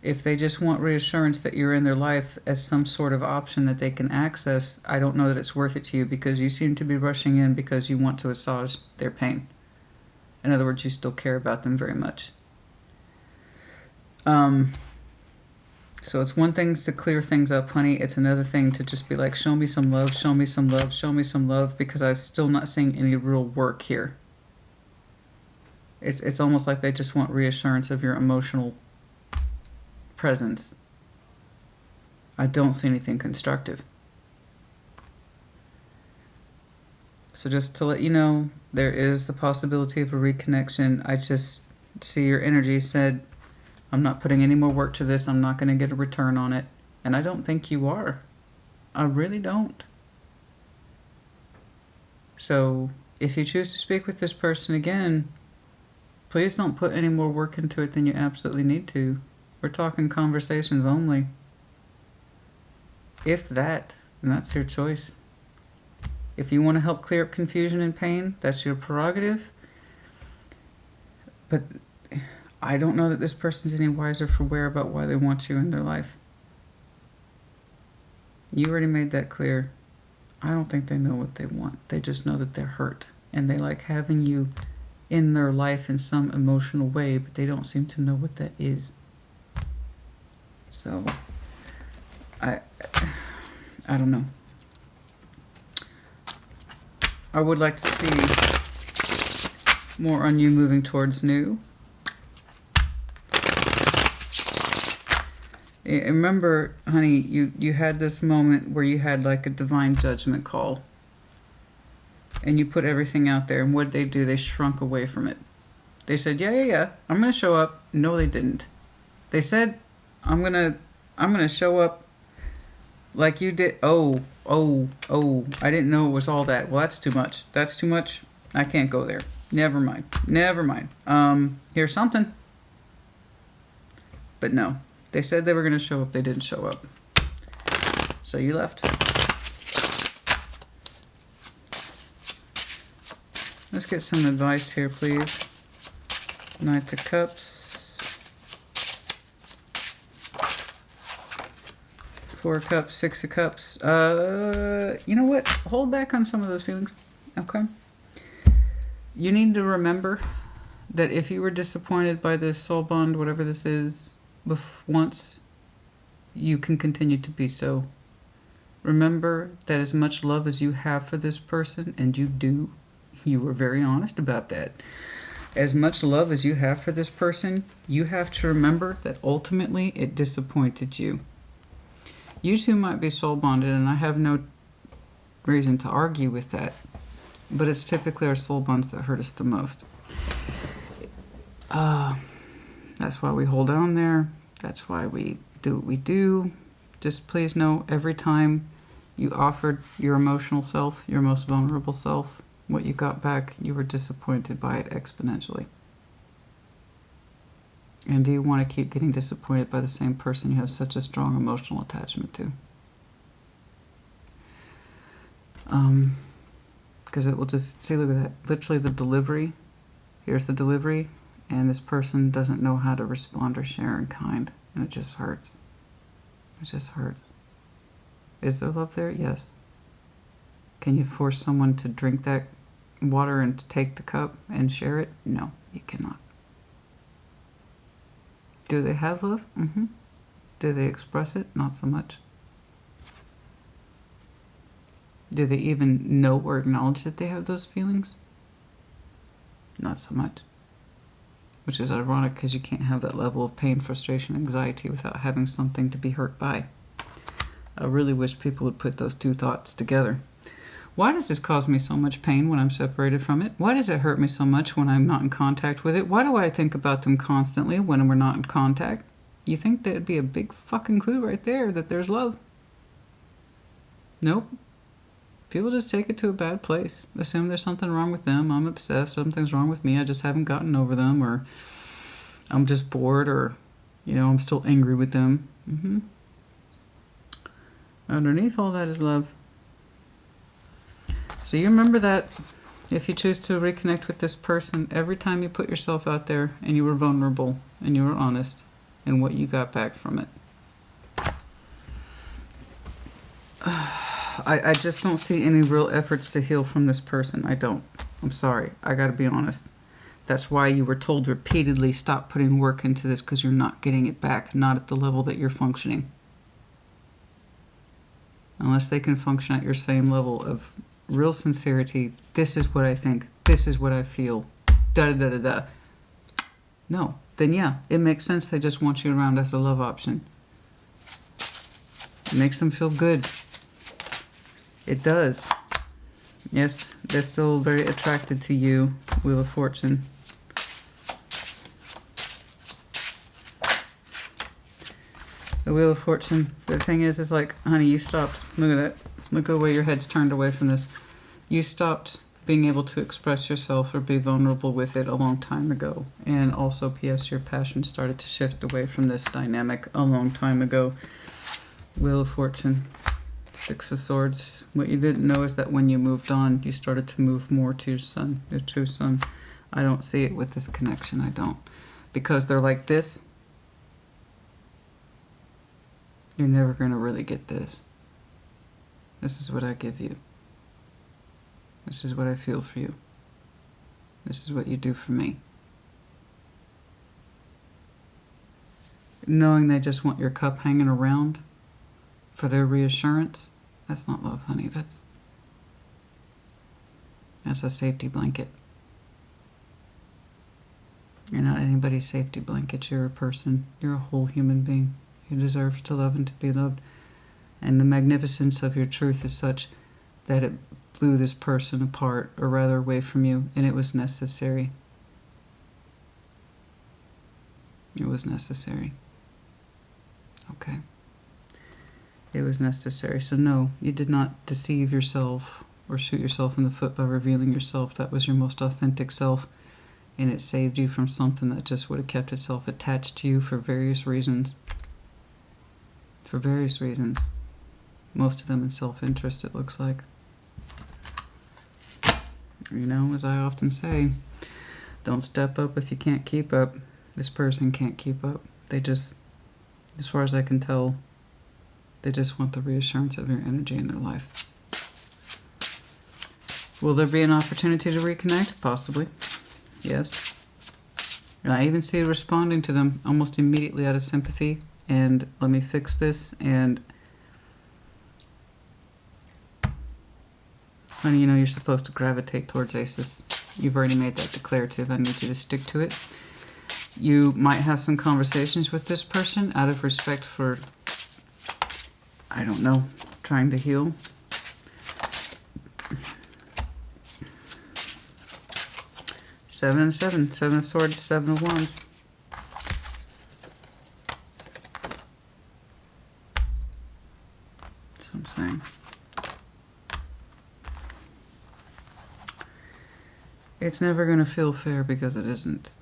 S1: If they just want reassurance that you're in their life as some sort of option that they can access, I don't know that it's worth it to you, because you seem to be rushing in because you want to assuage their pain. In other words, you still care about them very much. So it's one thing to clear things up, honey. It's another thing to just be like, show me some love, show me some love, show me some love, because I'm still not seeing any real work here. It's almost like they just want reassurance of your emotional presence. I don't see anything constructive. So just to let you know, there is the possibility of a reconnection. I just see your energy said, I'm not putting any more work to this. I'm not going to get a return on it. And I don't think you are. I really don't. So if you choose to speak with this person again, please don't put any more work into it than you absolutely need to. We're talking conversations only. If that, and that's your choice. If you want to help clear up confusion and pain, that's your prerogative. But I don't know that this person's any wiser for wear about why they want you in their life. You already made that clear. I don't think they know what they want. They just know that they're hurt. And they like having you in their life in some emotional way, but they don't seem to know what that is. So, I don't know. I would like to see more on you moving towards new. Remember, honey, you had this moment where you had like a divine judgment call. And you put everything out there. And what did they do? They shrunk away from it. They said, yeah, I'm going to show up. No, they didn't. They said, I'm going to I'm going to show up like you did. Oh, I didn't know it was all that. Well, that's too much. That's too much. I can't go there. Never mind. Never mind. Here's something. But no. They said they were going to show up. They didn't show up. So you left. Let's get some advice here, please. Knight of Cups. 4 of Cups, 6 of Cups. You know what? Hold back on some of those feelings. Okay? You need to remember that if you were disappointed by this soul bond, whatever this is, once, you can continue to be so. Remember that as much love as you have for this person, and you do, you were very honest about that. As much love as you have for this person, you have to remember that ultimately it disappointed you. You two might be soul bonded, and I have no reason to argue with that. But it's typically our soul bonds that hurt us the most. That's why we hold on there. That's why we do what we do. Just please know, every time you offered your emotional self, your most vulnerable self, what you got back, you were disappointed by it exponentially. And do you want to keep getting disappointed by the same person you have such a strong emotional attachment to? Because it will just, see, look at that. Literally the delivery. Here's the delivery. And this person doesn't know how to respond or share in kind. And it just hurts. It just hurts. Is there love there? Yes. Can you force someone to drink that water and to take the cup and share it? No, you cannot. Do they have love? Mm-hmm. Do they express it? Not so much. Do they even know or acknowledge that they have those feelings? Not so much. Which is ironic, because you can't have that level of pain, frustration, anxiety without having something to be hurt by. I really wish people would put those two thoughts together. Why does this cause me so much pain when I'm separated from it? Why does it hurt me so much when I'm not in contact with it? Why do I think about them constantly when we're not in contact? You think that'd be a big fucking clue right there that there's love? Nope. People just take it to a bad place. Assume there's something wrong with them. I'm obsessed. Something's wrong with me. I just haven't gotten over them. Or I'm just bored. Or, I'm still angry with them. Underneath all that is love. So you remember that if you choose to reconnect with this person, every time you put yourself out there and you were vulnerable and you were honest and what you got back from it. I just don't see any real efforts to heal from this person. I don't. I'm sorry. I got to be honest. That's why you were told repeatedly, stop putting work into this, because you're not getting it back, not at the level that you're functioning. Unless they can function at your same level of real sincerity, this is what I think, this is what I feel, da-da-da-da-da. No. Then yeah, it makes sense they just want you around as a love option. It makes them feel good. It does. Yes, they're still very attracted to you, Wheel of Fortune. The Wheel of Fortune, the thing is like, honey, you stopped. Look at that. Look at the way your head's turned away from this. You stopped being able to express yourself or be vulnerable with it a long time ago. And also, P.S., your passion started to shift away from this dynamic a long time ago. Wheel of Fortune. 6 of Swords. What you didn't know is that when you moved on, you started to move more to your son, your true son. I don't see it with this connection. I don't. Because they're like this. You're never going to really get this. This is what I give you. This is what I feel for you. This is what you do for me. Knowing they just want your cup hanging around for their reassurance, that's not love, honey. That's a safety blanket. You're not anybody's safety blanket. You're a person. You're a whole human being. You deserve to love and to be loved. And the magnificence of your truth is such that it blew this person apart, or rather away from you, and it was necessary. It was necessary. Okay. It was necessary. So no, you did not deceive yourself or shoot yourself in the foot by revealing yourself. That was your most authentic self, and it saved you from something that just would have kept itself attached to you for various reasons. For various reasons. Most of them in self-interest, it looks like. You know, as I often say, don't step up if you can't keep up. This person can't keep up. They just, as far as I can tell, they just want the reassurance of your energy in their life. Will there be an opportunity to reconnect? Possibly. Yes. And I even see you responding to them almost immediately out of sympathy. And let me fix this. And honey, you know you're supposed to gravitate towards aces. You've already made that declarative. I need you to stick to it. You might have some conversations with this person out of respect for, I don't know, trying to heal. Seven and seven. Seven of Swords, Seven of Wands. That's what I'm saying. It's never going to feel fair because it isn't.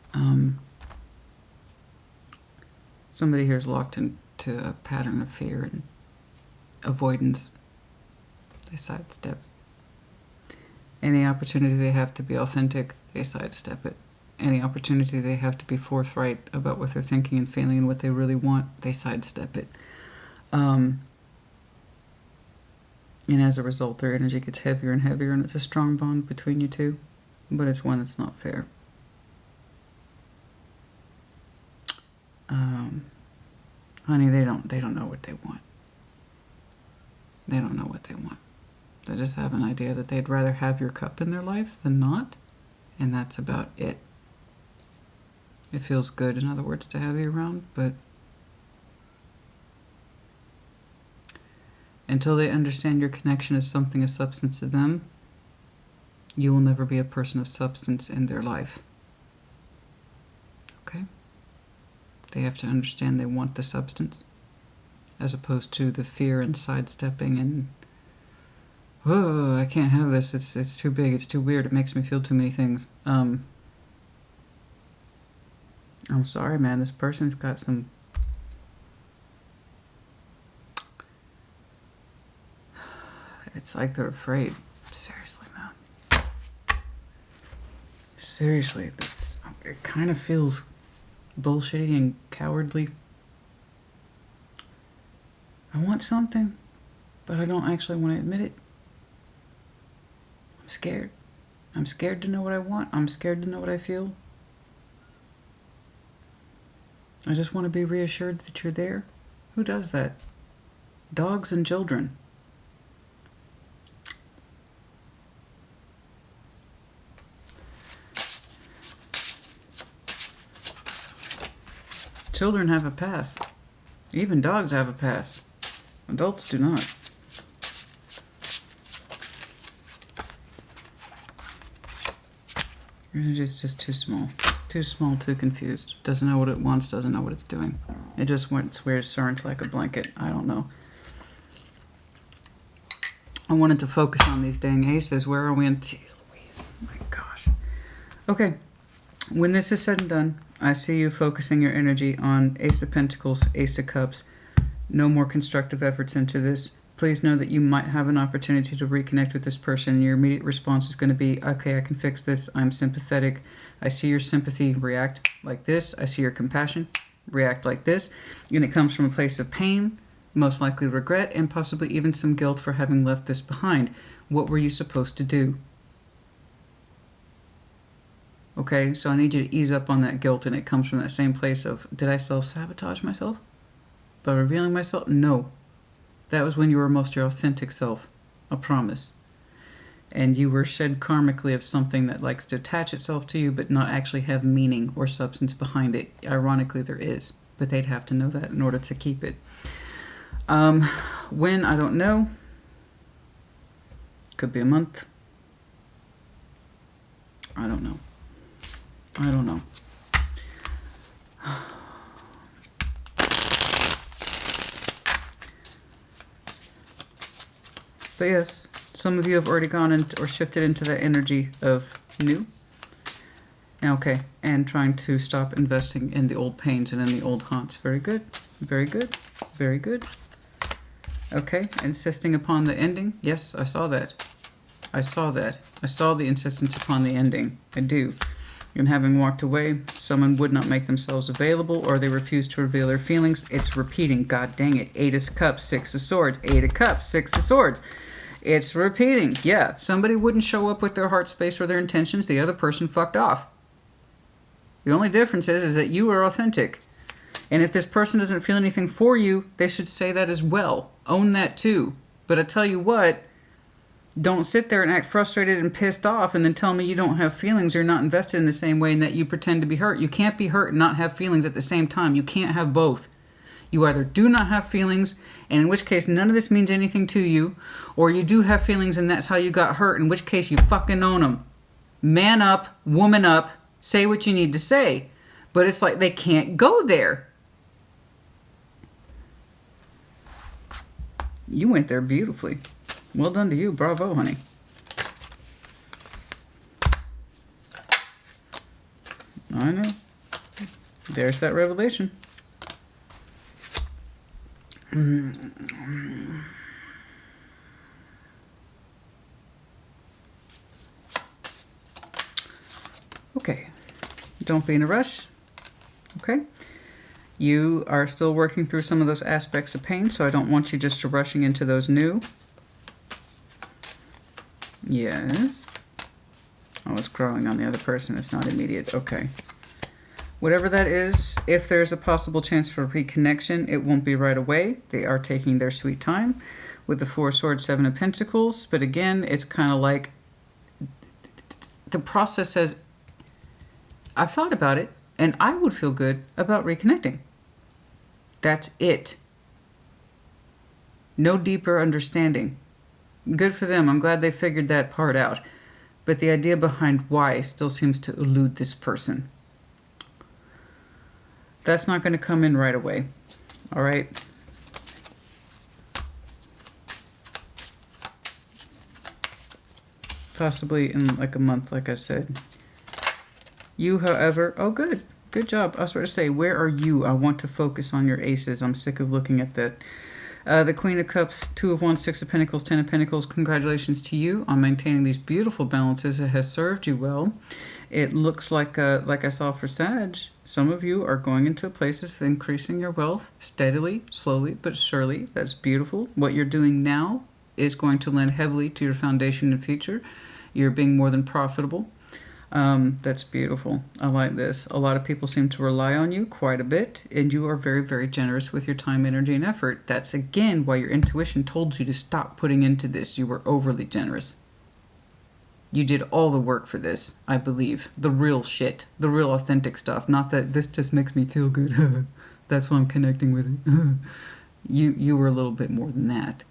S1: Somebody here is locked into a pattern of fear and avoidance. They sidestep. Any opportunity they have to be authentic, they sidestep it. Any opportunity they have to be forthright about what they're thinking and feeling and what they really want, they sidestep it. And as a result, their energy gets heavier and heavier, and it's a strong bond between you two, but it's one that's not fair. Honey, they don't know what they want. They don't know what they want. They just have an idea that they'd rather have your cup in their life than not, and that's about it. It feels good, in other words, to have you around, but until they understand your connection is something of substance to them, you will never be a person of substance in their life. Okay? They have to understand they want the substance, as opposed to the fear and sidestepping and, oh, I can't have this, it's too big, it's too weird, it makes me feel too many things. I'm sorry, man, this person's got some... It's like they're afraid. Seriously, man. Seriously, it kind of feels bullshitty and cowardly. I want something, but I don't actually want to admit it. I'm scared. I'm scared to know what I want. I'm scared to know what I feel. I just want to be reassured that you're there. Who does that? Dogs and children. Children have a pass. Even dogs have a pass. Adults do not. Your energy is just too small. Too small, too confused. Doesn't know what it wants, doesn't know what it's doing. It just wants where it surrounds like a blanket. I don't know. I wanted to focus on these dang aces. Where are we in? Jeez Louise. Oh my gosh. Okay. When this is said and done, I see you focusing your energy on Ace of Pentacles, Ace of Cups. No more constructive efforts into this. Please know that you might have an opportunity to reconnect with this person. Your immediate response is going to be, okay, I can fix this. I'm sympathetic. I see your sympathy, react like this. I see your compassion, react like this. And it comes from a place of pain, most likely regret, and possibly even some guilt for having left this behind. What were you supposed to do? Okay, so I need you to ease up on that guilt, and it comes from that same place of, did I self-sabotage myself by revealing myself? No. That was when you were most your authentic self, a promise. And you were shed karmically of something that likes to attach itself to you but not actually have meaning or substance behind it. Ironically, there is, but they'd have to know that in order to keep it. When, I don't know. Could be a month. I don't know. I don't know. But yes, some of you have already gone into or shifted into that energy of new. Okay, and trying to stop investing in the old pains and in the old haunts. Very good, very good, very good. Okay, insisting upon the ending. Yes, I saw that. I saw that. I saw the insistence upon the ending. I do. And having walked away, someone would not make themselves available, or they refused to reveal their feelings. It's repeating. God dang it. 8 of Cups, 6 of Swords. 8 of Cups, 6 of Swords. It's repeating. Yeah, somebody wouldn't show up with their heart space or their intentions. The other person fucked off. The only difference is that you are authentic. And if this person doesn't feel anything for you, they should say that as well. Own that too. But I tell you what, don't sit there and act frustrated and pissed off and then tell me you don't have feelings or not invested in the same way and that you pretend to be hurt. You can't be hurt and not have feelings at the same time. You can't have both. You either do not have feelings, and in which case none of this means anything to you, or you do have feelings and that's how you got hurt, in which case you fucking own them. Man up, woman up, say what you need to say. But it's like they can't go there. You went there beautifully. Well done to you. Bravo, honey. I know. There's that revelation. Okay. Don't be in a rush. Okay. You are still working through some of those aspects of pain, so I don't want you just to rushing into those new. Yes. Oh, it's growing on the other person. It's not immediate. Okay. Whatever that is, if there's a possible chance for reconnection, it won't be right away. They are taking their sweet time with the 4 of Swords, 7 of Pentacles. But again, it's kind of like the process says, I've thought about it, and I would feel good about reconnecting. That's it. No deeper understanding. Good for them. I'm glad they figured that part out. But the idea behind why still seems to elude this person. That's not going to come in right away. All right? Possibly in like a month, like I said. You, however... Oh, good. Good job. I was about to say, where are you? I want to focus on your aces. I'm sick of looking at that. The Queen of Cups, 2 of Wands, 6 of Pentacles, 10 of Pentacles. Congratulations to you on maintaining these beautiful balances. It has served you well. It looks like I saw for Sag, some of you are going into places of increasing your wealth steadily, slowly, but surely. That's beautiful. What you're doing now is going to lend heavily to your foundation in the future. You're being more than profitable. That's beautiful. I like this. A lot of people seem to rely on you quite a bit, and you are very, very generous with your time, energy, and effort. That's, again, why your intuition told you to stop putting into this. You were overly generous. You did all the work for this, I believe. The real shit. The real authentic stuff. Not that this just makes me feel good. That's why I'm connecting with it. You were a little bit more than that.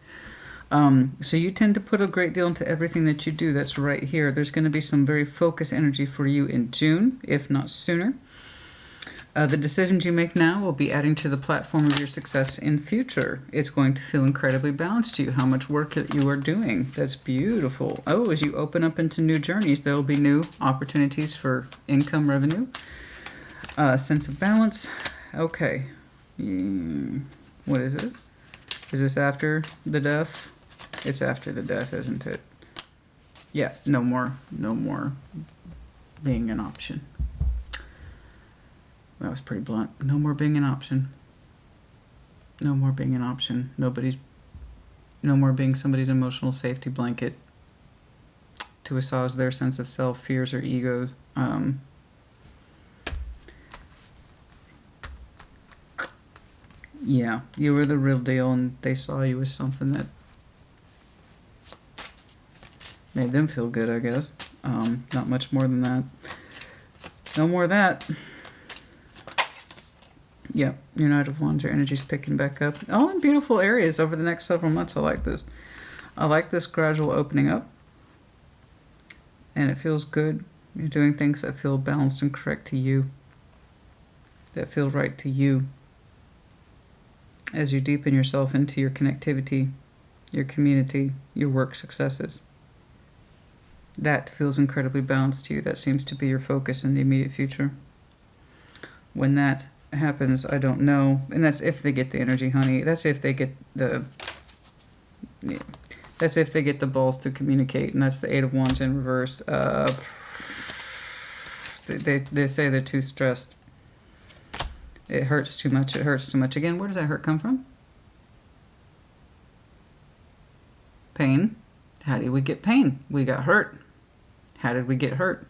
S1: So you tend to put a great deal into everything that you do. That's right here. There's going to be some very focused energy for you in June, if not sooner. The decisions you make now will be adding to the platform of your success in future. It's going to feel incredibly balanced to you, how much work that you are doing. That's beautiful. Oh, as you open up into new journeys, there will be new opportunities for income, revenue, sense of balance. Okay. What is this? Is this after the death? It's after the death, isn't it? Yeah, no more being an option. That was pretty blunt. No more being an option. No more being an option. No more being somebody's emotional safety blanket to assuage their sense of self, fears, or egos. Yeah, you were the real deal, and they saw you as something that made them feel good, I guess. Not much more than that. No more of that. Yeah, your Knight of Wands, your energy's picking back up. All in beautiful areas over the next several months. I like this. I like this gradual opening up. And it feels good. You're doing things that feel balanced and correct to you. That feel right to you. As you deepen yourself into your connectivity your community, your work successes. That feels incredibly balanced to you. That seems to be your focus in the immediate future. When that happens, I don't know. And that's if they get the energy, honey. That's if they get the... Yeah. That's if they get the balls to communicate. And that's the Eight of Wands in reverse. They say they're too stressed. It hurts too much. It hurts too much. Again, where does that hurt come from? Pain. How did we get pain? We got hurt. How did we get hurt?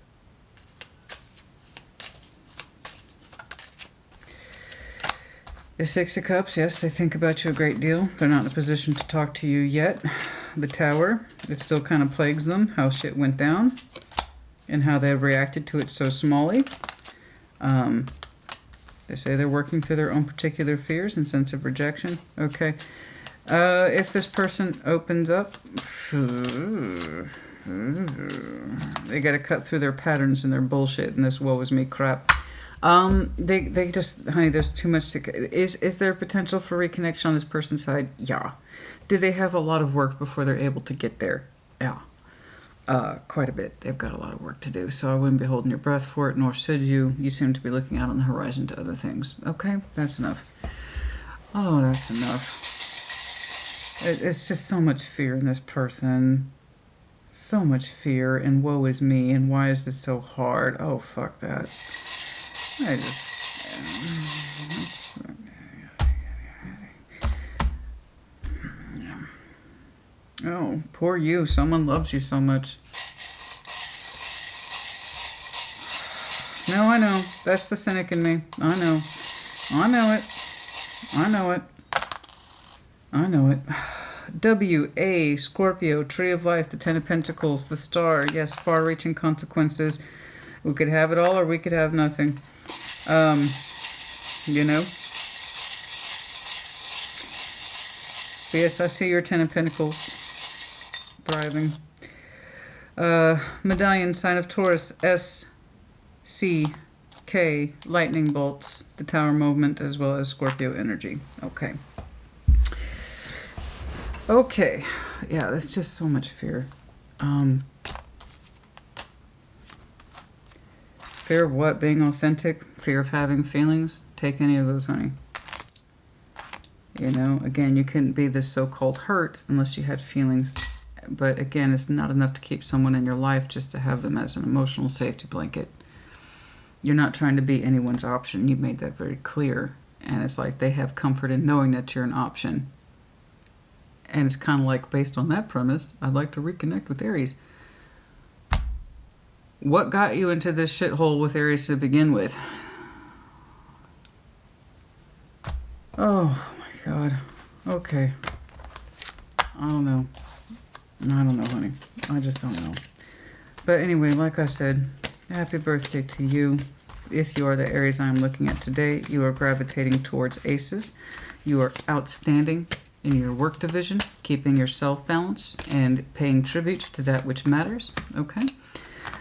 S1: The Six of Cups, yes, they think about you a great deal. They're not in a position to talk to you yet. The Tower, it still kind of plagues them how shit went down and how they reacted to it so smallly. They say they're working through their own particular fears and sense of rejection. Okay. If this person opens up, they got to cut through their patterns and their bullshit and this woe is me crap. They just, honey, there's too much to... Is there potential for reconnection on this person's side? Yeah. Do they have a lot of work before they're able to get there? Yeah. Quite a bit. They've got a lot of work to do, so I wouldn't be holding your breath for it, nor should you. You seem to be looking out on the horizon to other things. Okay, that's enough. Oh, that's enough. It's just so much fear in this person. So much fear, and woe is me, and why is this so hard? Oh, fuck that. I just... Oh, poor you. Someone loves you so much. No, I know. That's the cynic in me. I know. I know it. I know it. I know it. W-A, Scorpio, Tree of Life, the Ten of Pentacles, the Star. Yes, far-reaching consequences. We could have it all or we could have nothing. You know? But yes, I see your Ten of Pentacles thriving. Medallion, sign of Taurus, S-C-K, lightning bolts, the Tower movement, as well as Scorpio energy. Okay. Okay. Yeah, that's just so much fear. Fear of what? Being authentic? Fear of having feelings? Take any of those, honey. You know, again, you couldn't be this so-called hurt unless you had feelings. But again, it's not enough to keep someone in your life just to have them as an emotional safety blanket. You're not trying to be anyone's option. You've made that very clear. And it's like they have comfort in knowing that you're an option. And it's kind of like, based on that premise, I'd like to reconnect with Aries. What got you into this shithole with Aries to begin with? Oh my God. Okay. I don't know. I don't know, honey. I just don't know. But anyway, like I said, happy birthday to you. If you are the Aries I'm looking at today, you are gravitating towards aces. You are outstanding in your work division, keeping yourself balanced and paying tribute to that which matters. Okay?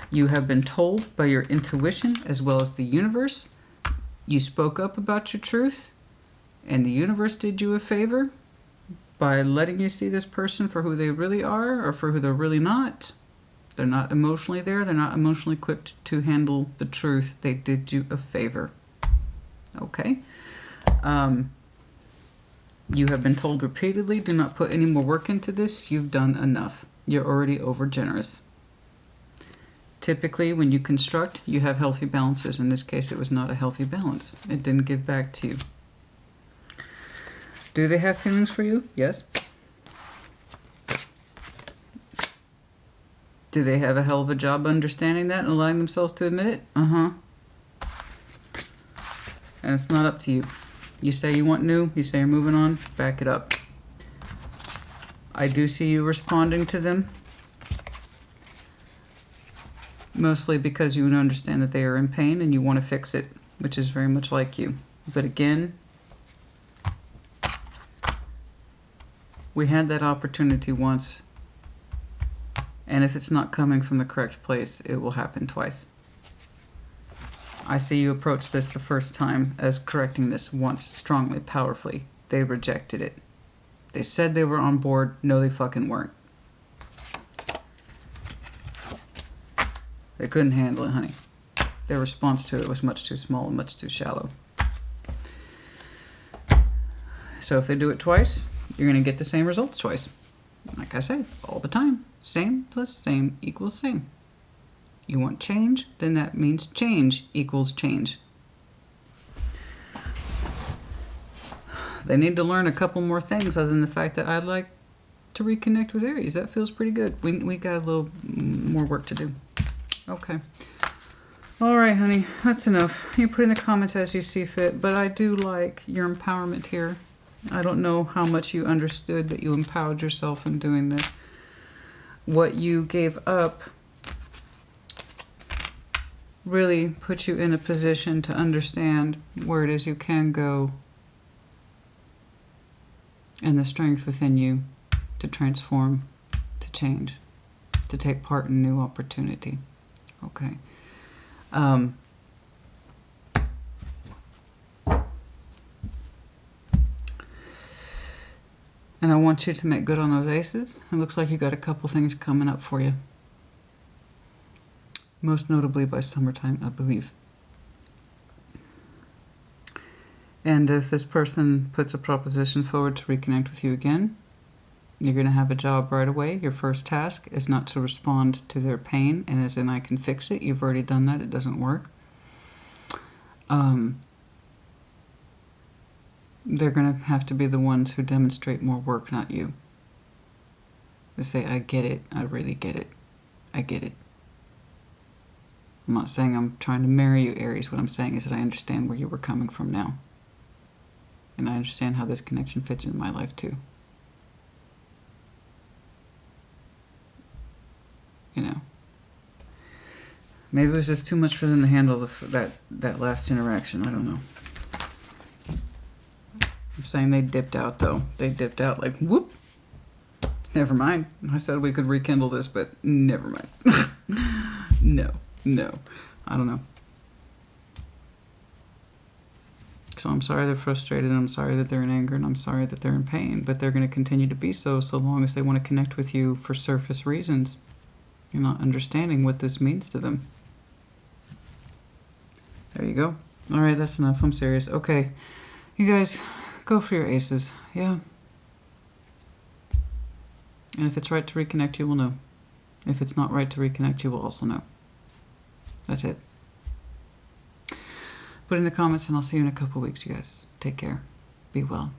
S1: You have been told by your intuition as well as the universe. You spoke up about your truth, and the universe did you a favor by letting you see this person for who they really are or for who they're really not. They're not emotionally there. They're not emotionally equipped to handle the truth. They did you a favor. Okay? You have been told repeatedly, do not put any more work into this. You've done enough. You're already over generous. Typically, when you construct, you have healthy balances. In this case, it was not a healthy balance. It didn't give back to you. Do they have feelings for you? Yes. Do they have a hell of a job understanding that and allowing themselves to admit it? Uh-huh. And it's not up to you. You say you want new, you say you're moving on, back it up. I do see you responding to them. Mostly because you understand that they are in pain and you want to fix it, which is very much like you. But again, we had that opportunity once, and if it's not coming from the correct place, it will happen twice. I see you approach this the first time as correcting this once strongly, powerfully. They rejected it. They said they were on board. No, they fucking weren't. They couldn't handle it, honey. Their response to it was much too small and much too shallow. So if they do it twice, you're going to get the same results twice. Like I say, all the time. Same plus same equals same. You want change, then that means change equals change. They need to learn a couple more things other than the fact that I'd like to reconnect with Aries. That feels pretty good. We got a little more work to do. Okay. All right, honey. That's enough. You put in the comments as you see fit, but I do like your empowerment here. I don't know how much you understood that you empowered yourself in doing this. What you gave up really put you in a position to understand where it is you can go and the strength within you to transform, to change, to take part in new opportunity. Okay. And I want you to make good on those aces. It looks like you got a couple things coming up for you. Most notably by summertime, I believe. And if this person puts a proposition forward to reconnect with you again, you're going to have a job right away. Your first task is not to respond to their pain, and as in I can fix it. You've already done that. It doesn't work. They're going to have to be the ones who demonstrate more work, not you. They say, I get it. I really get it. I get it. I'm not saying I'm trying to marry you, Aries. What I'm saying is that I understand where you were coming from now. And I understand how this connection fits in my life, too. You know. Maybe it was just too much for them to handle that last interaction. I don't know. I'm saying they dipped out, though. They dipped out like, whoop. Never mind. I said we could rekindle this, but never mind. No. I don't know. So I'm sorry they're frustrated, and I'm sorry that they're in anger, and I'm sorry that they're in pain, but they're going to continue to be so long as they want to connect with you for surface reasons. You're not understanding what this means to them. There you go. All right, that's enough. I'm serious. Okay. You guys, go for your aces. Yeah. And if it's right to reconnect, you will know. If it's not right to reconnect, you will also know. That's it. Put in the comments, and I'll see you in a couple weeks, you guys. Take care. Be well.